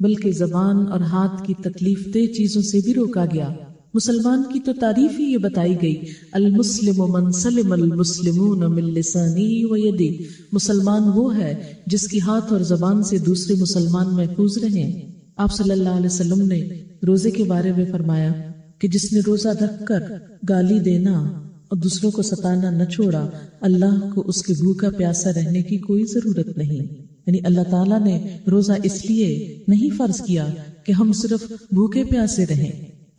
بلکہ زبان اور ہاتھ کی تکلیف دہ چیزوں سے بھی روکا گیا۔ مسلمان کی تو تعریف ہی یہ بتائی گئی، المسلم من سلم المسلمون من لسانہ و یدہ۔ مسلمان وہ ہے جس کی ہاتھ اور زبان سے دوسرے مسلمان محفوظ رہیں۔ آپ صلی اللہ علیہ وسلم نے روزے کے بارے میں فرمایا کہ جس نے روزہ رکھ کر گالی دینا اور دوسروں کو ستانا نہ چھوڑا، اللہ کو اس کے بھوکا پیاسا رہنے کی کوئی ضرورت نہیں۔ یعنی اللہ تعالیٰ نے روزہ اس لیے نہیں فرض کیا کہ ہم صرف بھوکے پیاسے رہیں،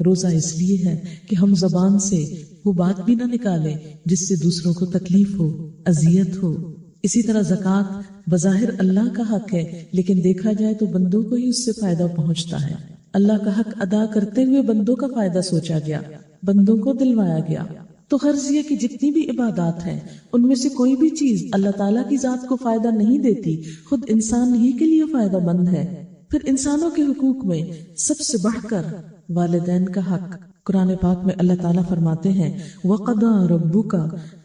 روزہ اس لیے ہے کہ ہم زبان سے وہ بات بھی نہ نکالیں جس سے دوسروں کو تکلیف ہو، اذیت ہو۔ اسی طرح زکوٰۃ بظاہر اللہ کا حق ہے، لیکن دیکھا جائے تو بندوں کو ہی اس سے فائدہ پہنچتا ہے۔ اللہ کا حق ادا کرتے ہوئے بندوں کا فائدہ سوچا گیا، بندوں کو دلوایا گیا۔ تو غرض یہ کہ جتنی بھی عبادات ہیں ان میں سے کوئی بھی چیز اللہ تعالیٰ کی ذات کو فائدہ نہیں دیتی، خود انسان ہی کے لیے فائدہ مند ہے۔ پھر انسانوں کے حقوق میں سب سے بڑھ کر والدین کا حق۔ قرآن پاک میں اللہ تعالیٰ فرماتے ہیں وَقَضَىٰ رَبُّكَ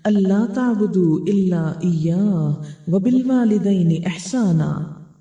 أَلَّا تَعْبُدُوا إِلَّا إِيَّاهُ وَبِالْوَالِدَيْنِ إِحْسَانًا،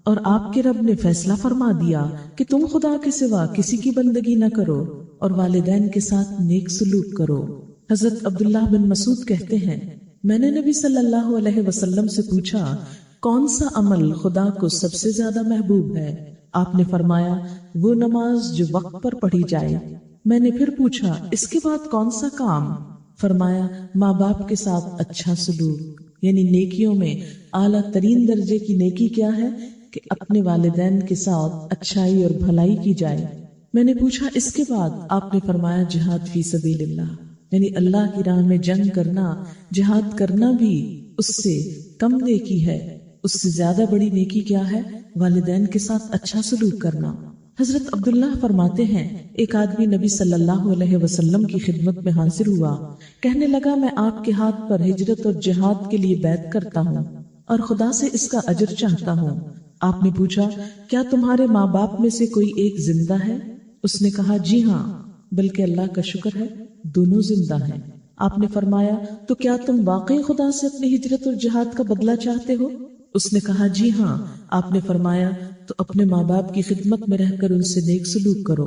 اور آپ کے رب نے فیصلہ فرما دیا کہ تم خدا کے سوا کسی کی بندگی نہ کرو اور والدین کے ساتھ نیک سلوک کرو۔ حضرت عبداللہ بن مسعود کہتے ہیں میں نے نبی صلی اللہ علیہ وسلم سے پوچھا کون سا عمل خدا کو سب سے زیادہ محبوب ہے؟ آپ نے فرمایا وہ نماز جو وقت پر پڑھی جائے۔ میں نے پھر پوچھا اس کے بعد کون سا کام؟ فرمایا ماں باپ کے ساتھ اچھا سلوک، یعنی نیکیوں میں اعلیٰ ترین درجے کی نیکی کیا ہے کہ اپنے والدین کے ساتھ اچھائی اور بھلائی کی جائے۔ میں نے پوچھا اس کے بعد؟ آپ نے فرمایا جہاد فی سبیل اللہ، یعنی اللہ کی راہ میں جنگ کرنا، جہاد کرنا بھی اس سے کم نیکی ہے۔ اس سے زیادہ بڑی نیکی کیا ہے؟ والدین کے ساتھ اچھا سلوک کرنا۔ حضرت عبداللہ فرماتے ہیں ایک آدمی نبی صلی اللہ علیہ وسلم کی خدمت میں حاضر ہوا، کہنے لگا میں آپ کے ہاتھ پر ہجرت اور جہاد کے لیے بیعت کرتا ہوں اور خدا سے اس کا اجر چاہتا ہوں۔ آپ نے پوچھا کیا تمہارے ماں باپ میں سے کوئی ایک زندہ ہے؟ اس نے کہا جی ہاں، بلکہ اللہ کا شکر ہے دونوں زندہ ہیں۔ آپ نے فرمایا تو کیا تم واقعی خدا سے اپنی ہجرت اور جہاد کا بدلہ چاہتے ہو؟ اس نے کہا جی ہاں۔ آپ نے فرمایا تو اپنے ماں باپ کی خدمت میں رہ کر ان سے نیک سلوک کرو۔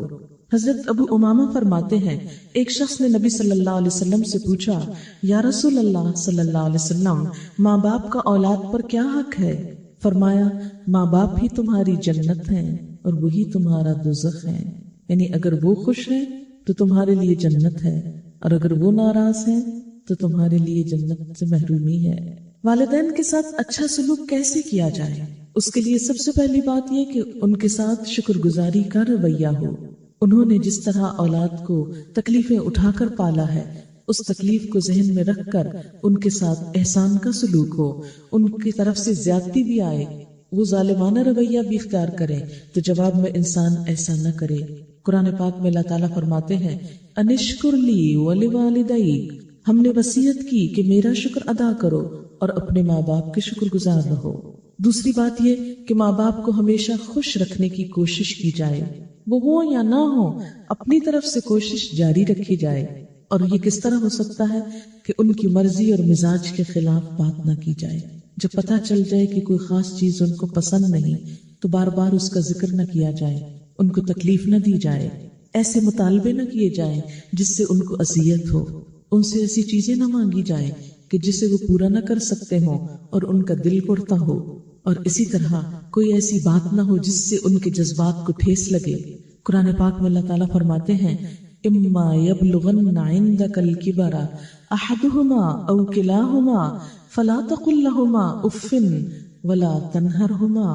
حضرت ابو امامہ فرماتے ہیں ایک شخص نے نبی صلی اللہ علیہ وسلم سے پوچھا یا رسول اللہ صلی اللہ علیہ وسلم، ماں باپ کا اولاد پر کیا حق ہے؟ فرمایا ماں باپ ہی تمہاری جنت ہیں اور وہی تمہارا دوزخ ہے، یعنی اگر وہ خوش ہیں تو تمہارے لیے جنت ہے، اور اگر وہ ناراض ہیں تو تمہارے لیے جنت سے محرومی ہے۔ والدین کے ساتھ اچھا سلوک کیسے کیا جائے؟ اس کے لیے سب سے پہلی بات یہ کہ ان کے ساتھ شکر گزاری کا رویہ ہو۔ انہوں نے جس طرح اولاد کو تکلیفیں اٹھا کر پالا ہے، اس تکلیف کو ذہن میں رکھ کر ان کے ساتھ احسان کا سلوک ہو، ان کی طرف سے زیادتی بھی آئے، وہ ظالمانہ رویہ بھی اختیار کرے تو جواب میں انسان ایسا نہ کرے۔ قرآن پاک میں اللہ تعالیٰ فرماتے ہیں انشکر لی ولوالدیک، ہم نے وصیت کی کہ میرا شکر ادا کرو اور اپنے ماں باپ کے شکر گزار رہو۔ دوسری بات یہ کہ ماں باپ کو ہمیشہ خوش رکھنے کی کوشش کی جائے، وہ ہوں یا نہ ہوں، اپنی طرف سے کوشش جاری رکھی جائے۔ اور یہ کس طرح ہو سکتا ہے کہ ان کی مرضی اور مزاج کے خلاف بات نہ کی جائے۔ جب پتہ چل جائے کہ کوئی خاص چیز ان کو پسند نہیں تو بار بار اس کا ذکر نہ کیا جائے، ان کو تکلیف نہ دی جائے، ایسے مطالبے نہ کیے جائیں جس سے ان کو اذیت ہو، ان سے ایسی چیزیں نہ مانگی جائیں کہ جسے وہ پورا نہ کر سکتے ہوں اور ان کا دل اڑتا ہو، اور اسی طرح کوئی ایسی بات نہ ہو جس سے ان کے جذبات کو ٹھیس لگے۔ قرآن پاک میں اللہ تعالیٰ فرماتے ہیں اما یبلغن عندک الکبر احدہما او کلاہما فلا تقل لہما اف ولا تنہرہما،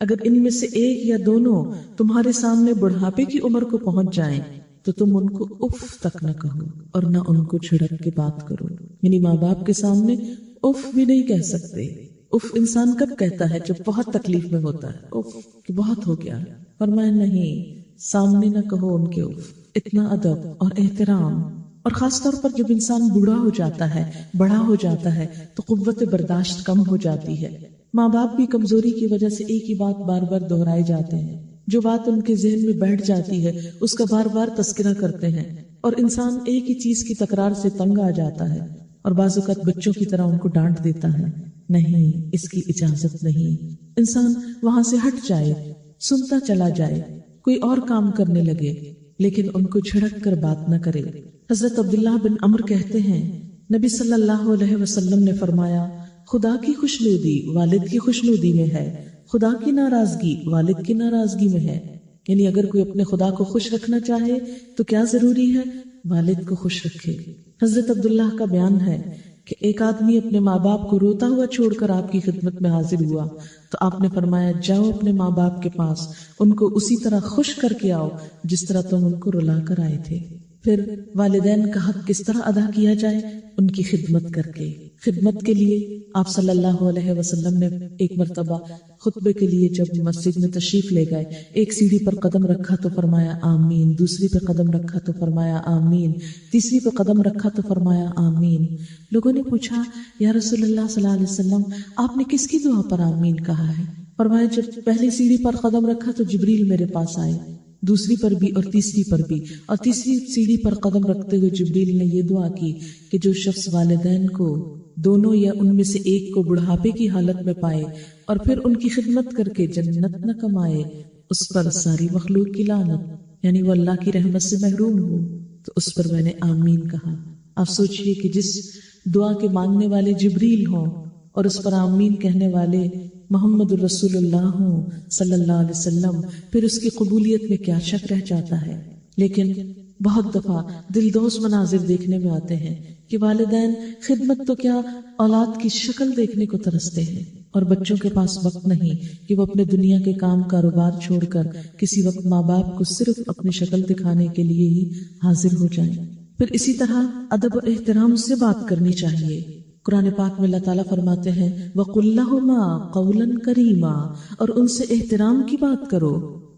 اگر ان میں سے ایک یا دونوں تمہارے سامنے بڑھاپے کی عمر کو پہنچ جائیں تو تم ان کو اف تک نہ کہو اور نہ ان کو چھڑک کے بات کرو، یعنی ماں باپ کے سامنے اف بھی نہیں کہہ سکتے۔ اف انسان کب کہتا ہے؟ جب بہت تکلیف میں ہوتا ہے، اف کہ بہت ہو گیا، فرمایا نہیں، سامنے نہ کہو ان کے اف۔ اتنا ادب اور احترام، اور خاص طور پر جب انسان بوڑھا ہو جاتا ہے، بڑا ہو جاتا ہے تو قوت برداشت کم ہو جاتی ہے۔ ماں باپ بھی کمزوری کی وجہ سے ایک ہی بات بار بار دہرائے جاتے ہیں، جو بات ان کے ذہن میں بیٹھ جاتی ہے اس کا بار بار تذکرہ کرتے ہیں، اور انسان ایک ہی چیز کی تکرار سے تنگ آ جاتا ہے اور بعض اوقات بچوں کی طرح ان کو ڈانٹ دیتا ہے۔ نہیں، اس کی اجازت نہیں۔ انسان وہاں سے ہٹ جائے، سنتا چلا جائے، کوئی اور کام کرنے لگے، لیکن ان کو جھڑک کر بات نہ کرے۔ حضرت عبداللہ بن عمر کہتے ہیں نبی صلی اللہ علیہ وسلم نے فرمایا خدا کی خوشنودی والد کی خوشنودی میں ہے، خدا کی ناراضگی والد کی ناراضگی میں ہے، یعنی اگر کوئی اپنے خدا کو خوش رکھنا چاہے تو کیا ضروری ہے؟ والد کو خوش رکھے۔ حضرت عبداللہ کا بیان ہے کہ ایک آدمی اپنے ماں باپ کو روتا ہوا چھوڑ کر آپ کی خدمت میں حاضر ہوا تو آپ نے فرمایا جاؤ اپنے ماں باپ کے پاس، ان کو اسی طرح خوش کر کے آؤ جس طرح تم ان کو رلا کر آئے تھے۔ پھر والدین کا حق کس طرح ادا کیا جائے؟ ان کی خدمت کر کے۔ خدمت کے لیے آپ صلی اللہ علیہ وسلم نے ایک مرتبہ خطبے کے لیے جب مسجد میں تشریف لے گئے، ایک سیڑھی پر قدم رکھا تو فرمایا آمین، دوسری پہ قدم رکھا تو فرمایا آمین، تیسری پہ قدم رکھا تو فرمایا آمین۔ لوگوں نے پوچھا یا رسول اللہ صلی اللہ علیہ وسلم آپ نے کس کی دعا پر آمین کہا ہے؟ فرمایا جب پہلی سیڑھی پر قدم رکھا تو جبریل میرے پاس آئے، دوسری پر بھی اور تیسری پر بھی، اور تیسری سیڑھی پر قدم رکھتے ہوئے جبریل نے یہ دعا کی کہ جو شخص والدین کو دونوں یا ان میں سے ایک کو بڑھاپے کی حالت میں پائے اور پھر ان کی خدمت کر کے جنت نہ کمائے، اس پر ساری مخلوق کی لعنت، یعنی وہ اللہ کی رحمت سے محروم ہو۔ تو اس پر میں نے آمین کہا۔ آپ سوچئے کہ جس دعا کے مانگنے والے جبریل ہوں اور اس پر آمین کہنے والے محمد رسول اللہ ہوں صلی اللہ علیہ وسلم، پھر اس کی قبولیت میں کیا شک رہ جاتا ہے۔ لیکن بہت دفعہ دلدوز مناظر دیکھنے میں آتے ہیں کہ والدین خدمت تو کیا اولاد کی شکل دیکھنے کو ترستے ہیں، اور بچوں کے پاس وقت نہیں کہ وہ اپنے دنیا کے کام کاروبار چھوڑ کر کسی وقت ماں باپ کو صرف اپنی شکل دکھانے کے لیے ہی حاضر ہو جائیں۔ پھر اسی طرح ادب و احترام سے بات کرنی چاہیے۔ قرآن پاک میں اللہ تعالیٰ فرماتے ہیں وَقُلْ لَهُمَا قَوْلًا كَرِيمًا، اور ان سے احترام کی بات کرو۔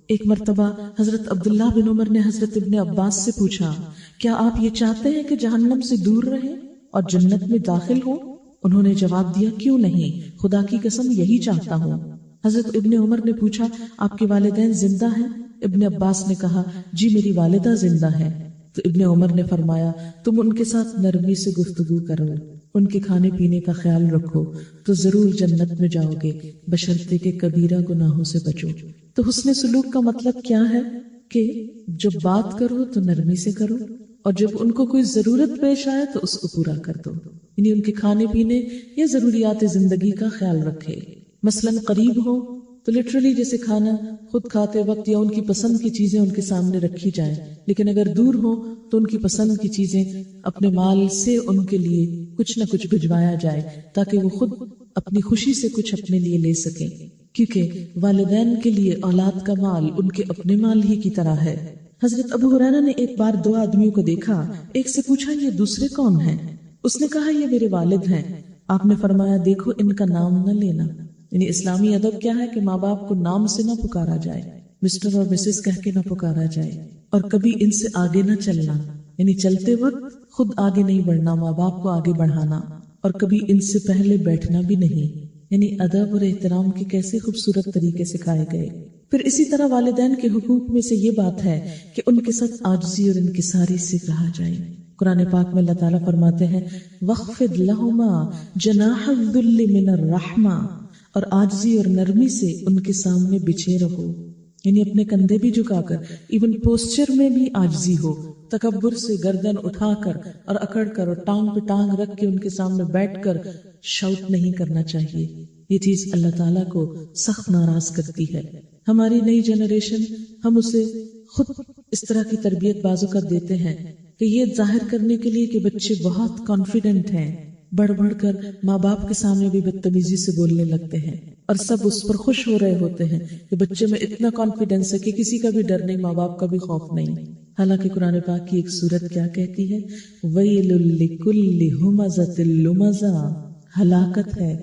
ایک مرتبہ حضرت عبداللہ بن عمر نے حضرت ابن عباس سے پوچھا کیا آپ یہ چاہتے ہیں کہ جہنم سے دور رہیں اور جنت میں داخل ہوں؟ انہوں نے جواب دیا کیوں نہیں، خدا کی قسم یہی چاہتا ہوں۔ حضرت ابن عمر نے پوچھا آپ کے والدین زندہ ہیں؟ ابن عباس نے کہا جی میری والدہ زندہ ہے۔ تو ابن عمر نے فرمایا تم ان کے ساتھ نرمی سے گفتگو کرو، ان کے کھانے پینے کا خیال رکھو تو ضرور جنت میں جاؤ گے، بشرطے کہ کبیرہ گناہوں سے بچو۔ تو حسن سلوک کا مطلب کیا ہے کہ جب بات کرو تو نرمی سے کرو، اور جب ان کو کوئی ضرورت پیش آئے تو اس کو پورا کر دو، یعنی ان کے کھانے پینے یا ضروریات زندگی کا خیال رکھے۔ مثلاً قریب ہو تو لٹرلی جیسے کھانا خود کھاتے وقت یا ان کی پسند کی چیزیں ان کے سامنے رکھی جائیں، لیکن اگر دور ہو تو ان کی پسند کی چیزیں اپنے مال سے ان کے لیے کچھ نہ کچھ بھجوایا جائے تاکہ وہ خود اپنی خوشی سے کچھ اپنے لیے لے سکیں، کیونکہ والدین کے لیے اولاد کا مال ان کے اپنے مال ہی کی طرح ہے۔ حضرت ابو ہریرہ نے ایک بار دو آدمیوں کو دیکھا، ایک سے پوچھا یہ دوسرے کون ہیں؟ اس نے کہا یہ میرے والد ہیں۔ آپ نے فرمایا دیکھو ان کا نام نہ لینا، یعنی اسلامی ادب کیا ہے کہ ماں باپ کو نام سے نہ پکارا جائے، مسٹر اور مسز کہہ کے نہ پکارا جائے، اور کبھی ان سے آگے نہ چلنا، یعنی چلتے وقت خود آگے نہیں بڑھنا، ماں باپ کو آگے بڑھانا، اور کبھی ان سے پہلے بیٹھنا بھی نہیں، یعنی ادب اور احترام کے کیسے خوبصورت طریقے سکھائے گئے۔ پھر اسی طرح والدین کے حقوق میں سے یہ بات ہے کہ ان کے ساتھ عاجزی اور انکساری سے رہا جائے۔ قرآن پاک میں اللہ تعالیٰ فرماتے ہیں وَاخْفِضْ لَهُمَا جَنَاحَ الذُّلِّ مِنَ الرَّحْمَةِ، اور عاجزی اور نرمی سے ان کے سامنے بچھے رہو، یعنی اپنے کندھے بھی جھکا کر، ایون پوسچر میں بھی عاجزی ہو، تکبر سے گردن اٹھا کر اور اکڑ کر اور ٹانگ پہ ٹانگ رکھ کے ان کے سامنے بیٹھ کر شاؤٹ نہیں کرنا چاہیے۔ یہ چیز اللہ تعالیٰ کو سخت ناراض کرتی ہے۔ ہماری نئی جنریشن ہم اسے خود اس طرح کی تربیت بعض اوقات دیتے ہیں کہ یہ ظاہر کرنے کے لیے کہ بچے بہت کانفیڈنٹ ہیں، بڑھ بڑھ کر ماں باپ کے سامنے بھی بدتمیزی سے بولنے لگتے ہیں، اور سب اس پر خوش ہو رہے ہوتے ہیں کہ بچے میں اتنا کانفیڈنس ہے کہ کسی کا بھی ڈر نہیں، ماں باپ کا بھی خوف نہیں۔ حالانکہ قرآن پاک کی ایک سورت کیا کہتی ہے وَيْلٌ لِّكُلِّ هُمَزَةٍ لُمَزَةٍ، ہلاکت ہے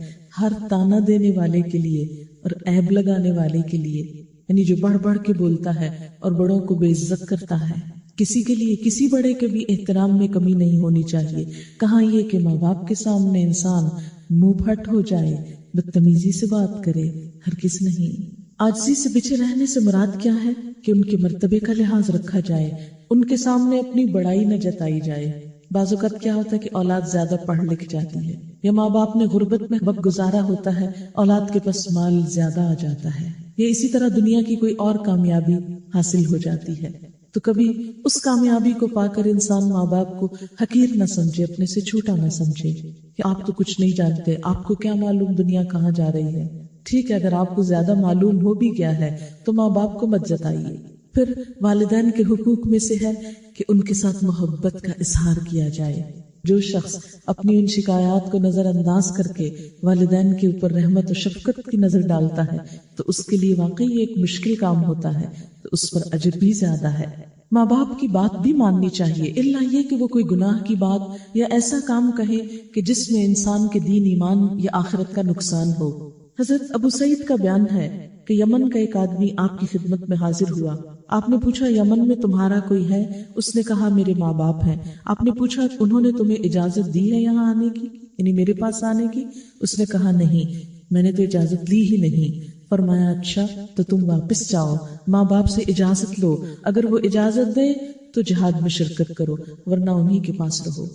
ہر تانا دینے والے کے لیے اور عیب لگانے والے کے لیے، یعنی جو بڑھ بڑھ کے بولتا ہے اور بڑوں کو بے عزت کرتا ہے۔ کسی کے لیے کسی بڑے کے بھی احترام میں کمی نہیں ہونی چاہیے، کہاں یہ کہ ماں باپ کے سامنے انسان منہ پھٹ ہو جائے، بدتمیزی سے بات کرے، ہرگز نہیں۔ عاجزی سے پیچھے رہنے سے مراد کیا ہے کہ ان کے مرتبے کا لحاظ رکھا جائے، ان کے سامنے اپنی بڑائی نہ جتائی جائے۔ بعض اوقات کیا ہوتا ہے کہ اولاد زیادہ پڑھ لکھ جاتی ہے یا ماں باپ نے غربت میں وقت گزارا ہوتا ہے، اولاد کے پاس مال زیادہ آ جاتا ہے، یا اسی طرح دنیا کی کوئی اور کامیابی حاصل ہو جاتی ہے، تو کبھی اس کامیابی کو پا کر انسان ماں باپ کو حقیر نہ سمجھے، اپنے سے چھوٹا نہ سمجھے کہ آپ تو کچھ نہیں جانتے، آپ کو کیا معلوم دنیا کہاں جا رہی ہے۔ ٹھیک ہے، اگر آپ کو زیادہ معلوم ہو بھی گیا ہے تو ماں باپ کو مت جتائیے۔ پھر والدین کے حقوق میں سے ہے کہ ان کے ساتھ محبت کا اظہار کیا جائے۔ جو شخص اپنی ان شکایات کو نظر انداز کر کے والدین کے اوپر رحمت و شفقت کی نظر ڈالتا ہے تو اس کے لیے واقعی ایک مشکل کام ہوتا ہے، تو اس پر اجر بھی زیادہ ہے۔ ماں باپ کی بات بھی ماننی چاہیے، الا یہ کہ وہ کوئی گناہ کی بات یا ایسا کام کہے کہ جس میں انسان کے دین ایمان یا آخرت کا نقصان ہو۔ حضرت ابو سعید کا بیان ہے کہ یمن کا ایک آدمی آپ کی خدمت میں حاضر ہوا۔ آپ نے پوچھا یمن میں تمہارا کوئی ہے؟ اس نے کہا میرے ماں باپ ہیں۔ آپ نے پوچھا انہوں نے تمہیں اجازت دی ہے یہاں آنے کی، یعنی میرے پاس آنے کی؟ اس نے کہا نہیں، میں نے تو اجازت لی ہی نہیں۔ فرمایا اچھا تو تم واپس جاؤ، ماں باپ سے اجازت لو، اگر وہ اجازت دے تو جہاد میں شرکت کرو، ورنہ انہی کے پاس رہو۔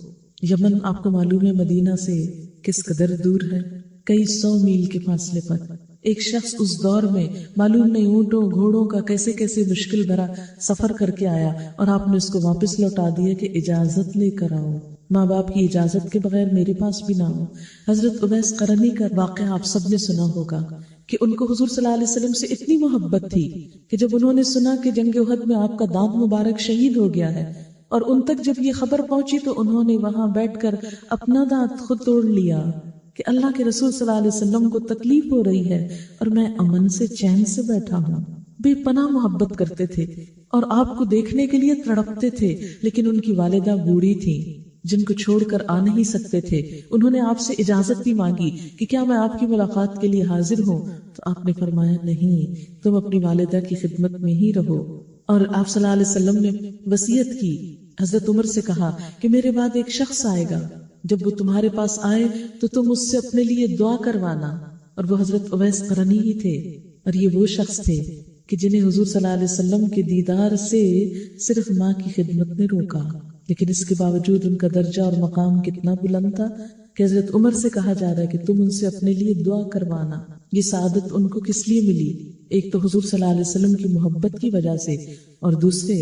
یمن آپ کو معلوم ہے مدینہ سے کس قدر دور ہے، کئی 100 میل کے فاصلے پر۔ ایک شخص اس دور میں معلوم نہیں اونٹوں گھوڑوں کا کیسے کیسے مشکل بھرا سفر کر کے آیا، اور آپ نے اس کو واپس لوٹا دیا کہ اجازت لے کر آؤ، ماں باپ کی اجازت کے بغیر میرے پاس بھی نہ ہو۔ حضرت اویس قرنی کا واقعہ آپ سب نے سنا ہوگا کہ ان کو حضور صلی اللہ علیہ وسلم سے اتنی محبت تھی کہ جب انہوں نے سنا کہ جنگ احد میں آپ کا دانت مبارک شہید ہو گیا ہے، اور ان تک جب یہ خبر پہنچی تو انہوں نے وہاں بیٹھ کر اپنا دانت خود توڑ لیا کہ اللہ کے رسول صلی اللہ علیہ وسلم کو تکلیف ہو رہی ہے اور میں امن سے چین سے بیٹھا ہوں۔ بے پناہ محبت کرتے تھے اور آپ کو دیکھنے کے لیے تڑپتے تھے، لیکن ان کی والدہ بوڑھی تھی جن کو چھوڑ کر آ نہیں سکتے تھے۔ انہوں نے آپ سے اجازت بھی مانگی کہ کیا میں آپ کی ملاقات کے لیے حاضر ہوں، تو آپ نے فرمایا نہیں، تم اپنی والدہ کی خدمت میں ہی رہو۔ اور آپ صلی اللہ علیہ وسلم نے وصیت کی، حضرت عمر سے کہا کہ میرے بعد ایک شخص آئے گا، جب وہ تمہارے پاس آئے تو تم اس سے اپنے لیے دعا کروانا، اور وہ حضرت اویس قرنی ہی تھے، اور یہ وہ شخص تھے کہ جنہیں حضور صلی اللہ علیہ وسلم کے دیدار سے صرف ماں کی خدمت نے روکا، لیکن اس کے باوجود ان کا درجہ اور مقام کتنا بلند تھا کہ حضرت عمر سے کہا جا رہا ہے کہ تم ان سے اپنے لیے دعا کروانا۔ یہ سعادت ان کو کس لیے ملی؟ ایک تو حضور صلی اللہ علیہ وسلم کی محبت کی وجہ سے، اور دوسرے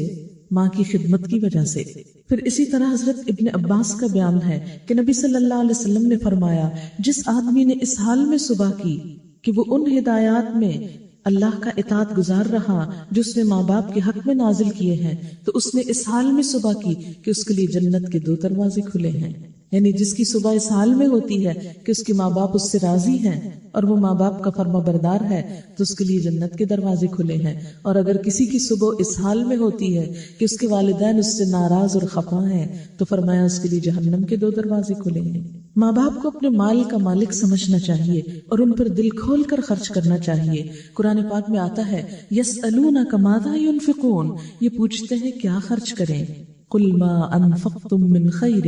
ماں کی خدمت کی وجہ سے۔ پھر اسی طرح حضرت ابن عباس کا بیان ہے کہ نبی صلی اللہ علیہ وسلم نے فرمایا جس آدمی نے اس حال میں صبح کی کہ وہ ان ہدایات میں اللہ کا اطاعت گزار رہا جو اس نے ماں باپ کے حق میں نازل کیے ہیں، تو اس نے اس حال میں صبح کی کہ اس کے لیے جنت کے 2 دروازے کھلے ہیں. یعنی جس کی صبح اس حال میں ہوتی ہے کہ اس کے ماں باپ اس سے راضی ہیں اور وہ ماں باپ کا فرما بردار ہے تو اس کے لیے جنت کے دروازے کھلے ہیں. اور اگر کسی کی صبح اس حال میں ہوتی ہے کہ اس کے والدین اس سے ناراض اور خفا ہیں تو فرمایا اس کے لیے جہنم کے 2 دروازے کھلے ہیں. ماں باپ کو اپنے مال کا مالک سمجھنا چاہیے اور ان پر دل کھول کر خرچ کرنا چاہیے. قرآن پاک میں آتا ہے یسألونک ماذا ينفقون، یہ پوچھتے ہیں کیا خرچ کریں. قل ما انفقتم من خیر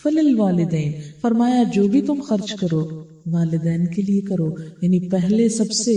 فللوالدین، فرمایا جو بھی تم خرچ کرو والدین کے لیے کرو. یعنی پہلے سب سے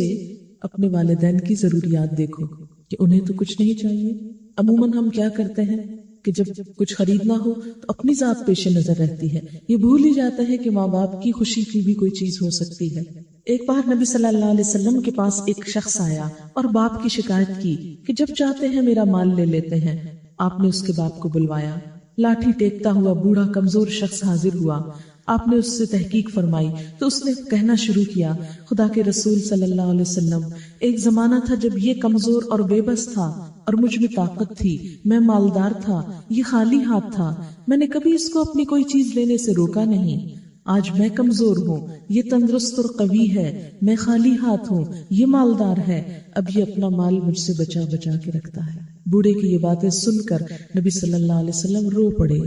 اپنے والدین کی ضروریات دیکھو کہ انہیں تو کچھ نہیں چاہیے. عموماً ہم کیا کرتے ہیں کہ جب کچھ خریدنا ہو تو اپنی ذات پیش نظر رہتی ہے، یہ بھول ہی جاتا ہے کہ ماں باپ کی خوشی کی بھی کوئی چیز ہو سکتی ہے. ایک بار نبی صلی اللہ علیہ وسلم کے پاس ایک شخص آیا اور باپ کی شکایت کی کہ جب چاہتے ہیں میرا مال لے لیتے ہیں. آپ نے اس کے باپ کو بلوایا. لاٹھی ٹیکتا ہوا بوڑھا کمزور شخص حاضر ہوا. آپ نے اس سے تحقیق فرمائی تو اس نے کہنا شروع کیا، خدا کے رسول صلی اللہ علیہ وسلم، ایک زمانہ تھا جب یہ کمزور اور بے بس تھا اور مجھ میں طاقت تھی، میں مالدار تھا، یہ خالی ہاتھ تھا، میں نے کبھی اس کو اپنی کوئی چیز لینے سے روکا نہیں. آج میں کمزور ہوں، یہ تندرست اور قوی ہے، میں خالی ہاتھ ہوں، یہ مالدار ہے، اب یہ اپنا مال مجھ سے بچا بچا کے رکھتا ہے. بوڑھے کی یہ باتیں سن کر نبی صلی اللہ علیہ وسلم رو پڑے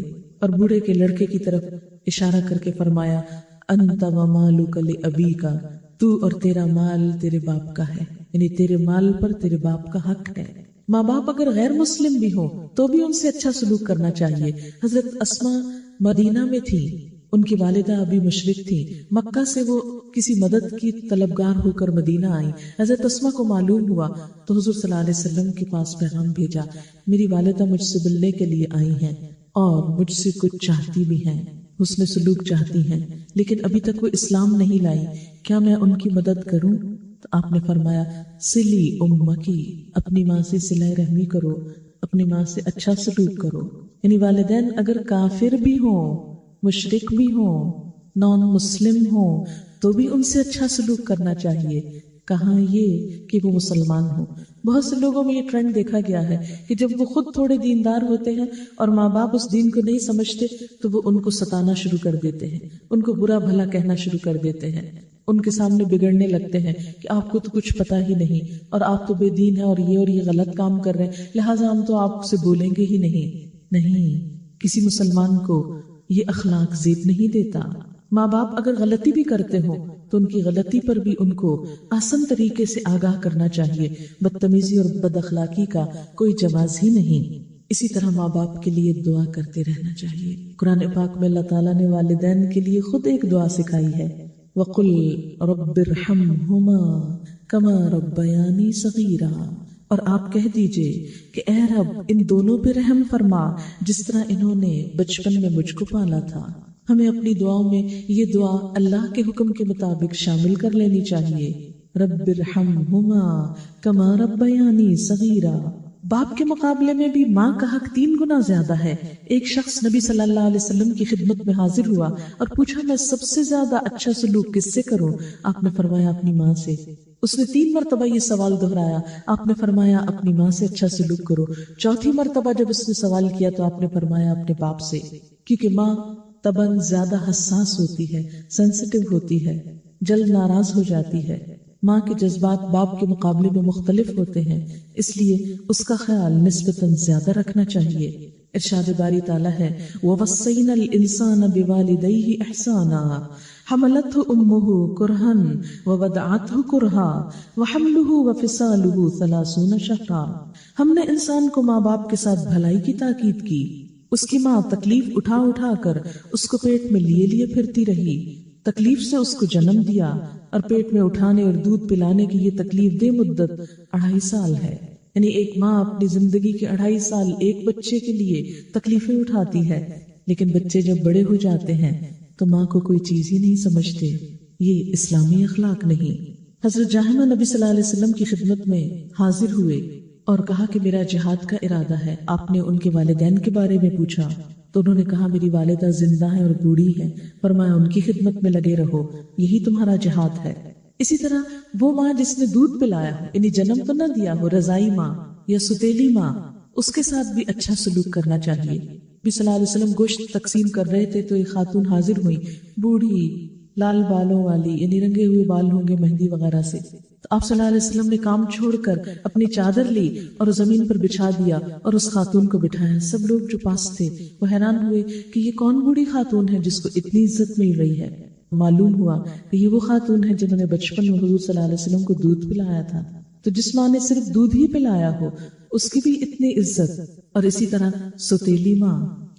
اور بوڑھے کے لڑکے کی طرف اشارہ کر کے فرمایا انت ومالک لابیک، تو اور تیرا مال تیرے باپ کا ہے، یعنی تیرے مال پر تیرے باپ کا حق ہے. ماں باپ اگر غیر مسلم بھی ہوں تو بھی ان سے اچھا سلوک کرنا چاہیے. حضرت اسماء مدینہ میں تھی، ان کی والدہ ابھی مشرک تھی. مکہ سے وہ کسی مدد کی طلبگار ہو کر مدینہ آئی. حضرت اسماء کو معلوم ہوا تو حضور صلی اللہ علیہ وسلم کے پاس پیغام بھیجا، میری والدہ مجھ سے ملنے کے لیے آئی ہیں اور مجھ سے کچھ چاہتی بھی ہیں، حسن سلوک چاہتی ہیں، لیکن ابھی تک وہ اسلام نہیں لائی، کیا میں ان کی مدد کروں؟ تو آپ نے فرمایا سلی امکی، اپنی ماں سے صلہ رحمی کرو، اپنی ماں سے اچھا سلوک کرو. یعنی والدین اگر کافر بھی ہوں، مشرک بھی ہوں، نان مسلم ہوں تو بھی ان سے اچھا سلوک کرنا چاہیے. کہاں یہ کہ وہ مسلمان ہوں. بہت سے لوگوں میں یہ ٹرینڈ دیکھا گیا ہے کہ جب وہ خود تھوڑے دیندار ہوتے ہیں اور ماں باپ اس دین کو نہیں سمجھتے تو وہ ان کو ستانا شروع کر دیتے ہیں، ان کو برا بھلا کہنا شروع کر دیتے ہیں، ان کے سامنے بگڑنے لگتے ہیں کہ آپ کو تو کچھ پتا ہی نہیں اور آپ تو بے دین ہے اور یہ غلط کام کر رہے ہیں، لہٰذا ہم تو آپ سے بولیں گے ہی نہیں. کسی مسلمان کو یہ اخلاق زیب نہیں دیتا. ماں باپ اگر غلطی بھی کرتے ہوں تو ان کی غلطی پر بھی ان کو آسان طریقے سے آگاہ کرنا چاہیے. بدتمیزی اور بد اخلاقی کا کوئی جواز ہی نہیں. اسی طرح ماں باپ کے لیے دعا کرتے رہنا چاہیے. قرآن پاک میں اللہ تعالیٰ نے والدین کے لیے خود ایک دعا سکھائی ہے، وَقُلْ رَبِّ ارْحَمْهُمَا كَمَا رَبَّيَانِي صَغِيرًا، اور آپ کہہ دیجئے کہ اے رب ان دونوں پہ رحم فرما جس طرح انہوں نے بچپن میں مجھ کو پالا تھا. ہمیں اپنی دعاؤں میں یہ دعا اللہ کے حکم کے مطابق شامل کر لینی چاہیے. رب ارحمہما کما ربیانی صغیرا. باپ کے مقابلے میں بھی ماں کا حق 3 گنا زیادہ ہے. ایک شخص نبی صلی اللہ علیہ وسلم کی خدمت میں حاضر ہوا اور پوچھا میں سب سے زیادہ اچھا سلوک کس سے کروں؟ آپ نے فرمایا اپنی ماں سے. اس نے 3 مرتبہ یہ سوال دہرایا. آپ نے فرمایا اپنی ماں سے اچھا سلوک کرو. 4تھی مرتبہ جب اس نے سوال کیا تو آپ نے فرمایا اپنے باپ سے، کیونکہ ماں طبعاً زیادہ حساس ہوتی ہے، سینسٹیو ہوتی ہے، جلد ناراض ہو جاتی ہے. ماں کے جذبات باپ کے مقابلے میں مختلف ہوتے ہیں، اس لیے اس کا خیال نسبتاً زیادہ رکھنا چاہیے. ارشاد باری تعالیٰ ہے وَوَصَّيْنَا الْإِنسَانَ بِوَالِدَيْهِ إِحْسَانًا حَمَلَتْهُ أُمُّهُ كُرْهًا وَوَضَعَتْهُ كُرْهًا وَحَمْلُهُ وَفِصَالُهُ 30 شهرًا. ہم نے انسان کو ماں باپ کے ساتھ بھلائی کی تاکید کی. اس کی ماں تکلیف اٹھا اٹھا کر اس کو پیٹ میں لیے پھرتی رہی. تکلیف سے اس کو جنم دیا اور پیٹ میں اٹھانے اور دودھ پلانے کی یہ تکلیف دہ مدت 2.5 سال ہے. یعنی ایک ماں اپنی زندگی کے 2.5 سال ایک بچے کے لیے تکلیفیں اٹھاتی ہے، لیکن بچے جب بڑے ہو جاتے ہیں تو ماں کو کوئی چیز ہی نہیں سمجھتے. یہ اسلامی اخلاق نہیں. حضرت جاہمہ نبی صلی اللہ علیہ وسلم کی خدمت میں حاضر ہوئے اور کہا کہ میرا جہاد کا ارادہ ہے. آپ نے ان کے والدین کے بارے میں پوچھا تو انہوں نے کہا میری والدہ زندہ ہے اور بوڑھی ہے. فرمایا ان کی خدمت میں لگے رہو، یہی تمہارا جہاد ہے. اسی طرح وہ ماں جس نے دودھ پلایا ہو، یعنی جنم تو نہ دیا ہو، رضائی ماں یا ستیلی ماں، اس کے ساتھ بھی اچھا سلوک کرنا چاہیے۔ نبی صلی اللہ علیہ وسلم گوشت تقسیم کر رہے تھے تو ایک خاتون حاضر ہوئی، بوڑھی، لال بالوں والی، یعنی رنگے ہوئے بال ہوں گے مہندی وغیرہ سے۔ تو آپ صلی اللہ علیہ وسلم نے کام چھوڑ کر اپنی چادر لی اور زمین پر بچھا دیا اور اس خاتون کو بٹھایا۔ سب لوگ جو پاس تھے وہ حیران ہوئے کہ یہ کون بوڑھی خاتون ہے جس کو اتنی عزت مل رہی ہے۔ معلوم ہوا کہ یہ وہ خاتون ہے جنہوں نے بچپن میں حضور صلی اللہ علیہ وسلم کو دودھ پلایا تھا۔ تو جس ماں نے صرف دودھ ہی پلایا ہو اس کی بھی اتنی عزت۔ اور اسی طرح ستیلی ماں،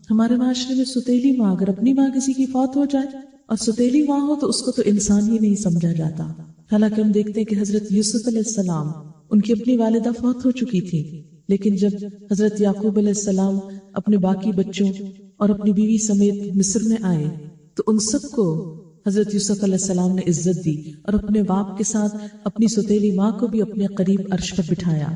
ہمارے معاشرے میں ستیلی ماں، اگر اپنی ماں کسی کی فوت ہو جائے اور ستیلی ماں ہو تو اس کو تو انسان ہی نہیں سمجھا جاتا۔ حالانکہ ہم دیکھتے ہیں کہ حضرت یوسف علیہ السلام، ان کی اپنی والدہ فوت ہو چکی تھی، لیکن جب حضرت یعقوب علیہ السلام اپنے باقی بچوں اور اپنی بیوی سمیت مصر میں آئے تو ان سب کو حضرت یوسف علیہ السلام نے عزت دی اور اپنے باپ کے ساتھ اپنی ستیلی ماں کو بھی اپنے قریب عرش پر بٹھایا،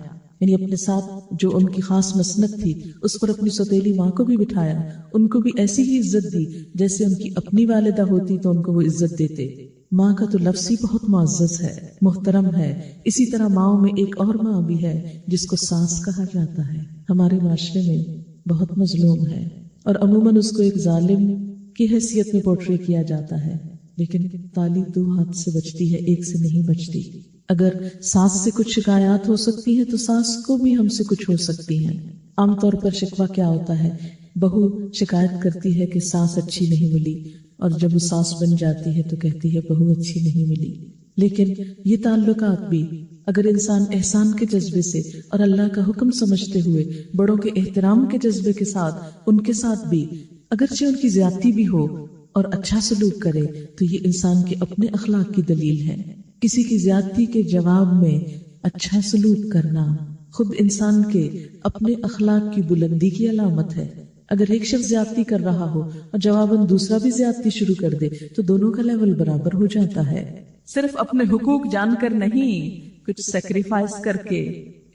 یعنی اپنے ساتھ جو ان کی خاص مسند تھی اس پر اپنی ستیلی ماں کو بھی بٹھایا، ان کو بھی ایسی ہی عزت دی جیسے ان کی اپنی والدہ ہوتی تو ان کو وہ عزت دیتے۔ ماں کا تو لفظ ہی بہت معزز ہے، محترم ہے۔ اسی طرح ماؤں میں ایک اور ماں بھی ہے جس کو ساس کہا جاتا ہے، ہمارے معاشرے میں بہت مظلوم ہے اور عموماً اس کو ایک ظالم کی حیثیت میں پورٹری کیا جاتا ہے، لیکن تالی دو ہاتھ سے بچتی ہے، ایک سے نہیں بچتی۔ اگر ساس سے کچھ شکایات ہو سکتی ہیں تو ساس کو بھی ہم سے کچھ ہو سکتی ہیں۔ عام طور پر شکوہ کیا ہوتا ہے، بہو شکایت کرتی ہے کہ ساس اچھی نہیں ملی، اور جب وہ ساس بن جاتی ہے تو کہتی ہے بہو اچھی نہیں ملی۔ لیکن یہ تعلقات بھی اگر انسان احسان کے جذبے سے اور اللہ کا حکم سمجھتے ہوئے بڑوں کے احترام کے جذبے کے ساتھ ان کے ساتھ بھی اگرچہ ان کی زیادتی بھی ہو اور اچھا سلوک کرے تو یہ انسان کے اپنے اخلاق کی دلیل ہے۔ کسی کی زیادتی کے جواب میں اچھا سلوک کرنا خود انسان کے اپنے اخلاق کی بلندی کی علامت ہے۔ اگر ایک شخص زیادتی کر رہا ہو اور جواباً دوسرا بھی زیادتی شروع کر دے تو دونوں کا لیول برابر ہو جاتا ہے۔ صرف اپنے حقوق جان کر نہیں، کچھ سیکریفائس کر کے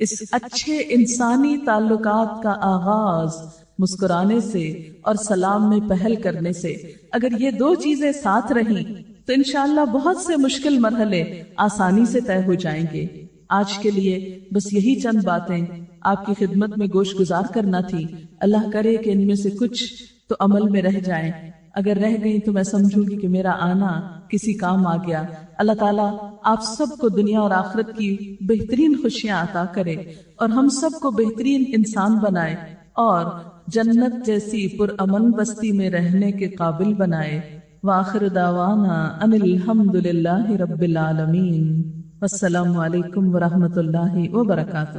اس اچھے انسانی تعلقات کا آغاز مسکرانے سے اور سلام میں پہل کرنے سے، اگر یہ دو چیزیں ساتھ رہیں تو انشاءاللہ بہت سے مشکل مرحلے آسانی سے طے ہو جائیں گے۔ آج کے لیے بس یہی چند باتیں آپ کی خدمت میں گوش گزار کرنا تھی۔ اللہ کرے کہ ان میں سے کچھ تو عمل میں رہ جائیں، اگر رہ گئی تو میں سمجھوں گی کہ میرا آنا کسی کام آ گیا۔ اللہ تعالیٰ آپ سب کو دنیا اور آخرت کی بہترین خوشیاں عطا کرے اور ہم سب کو بہترین انسان بنائے اور جنت جیسی پرامن بستی میں رہنے کے قابل بنائے۔ وآخر دعوانا ان الحمد للہ رب العالمین۔ السلام علیکم ورحمۃ اللہ وبرکاتہ۔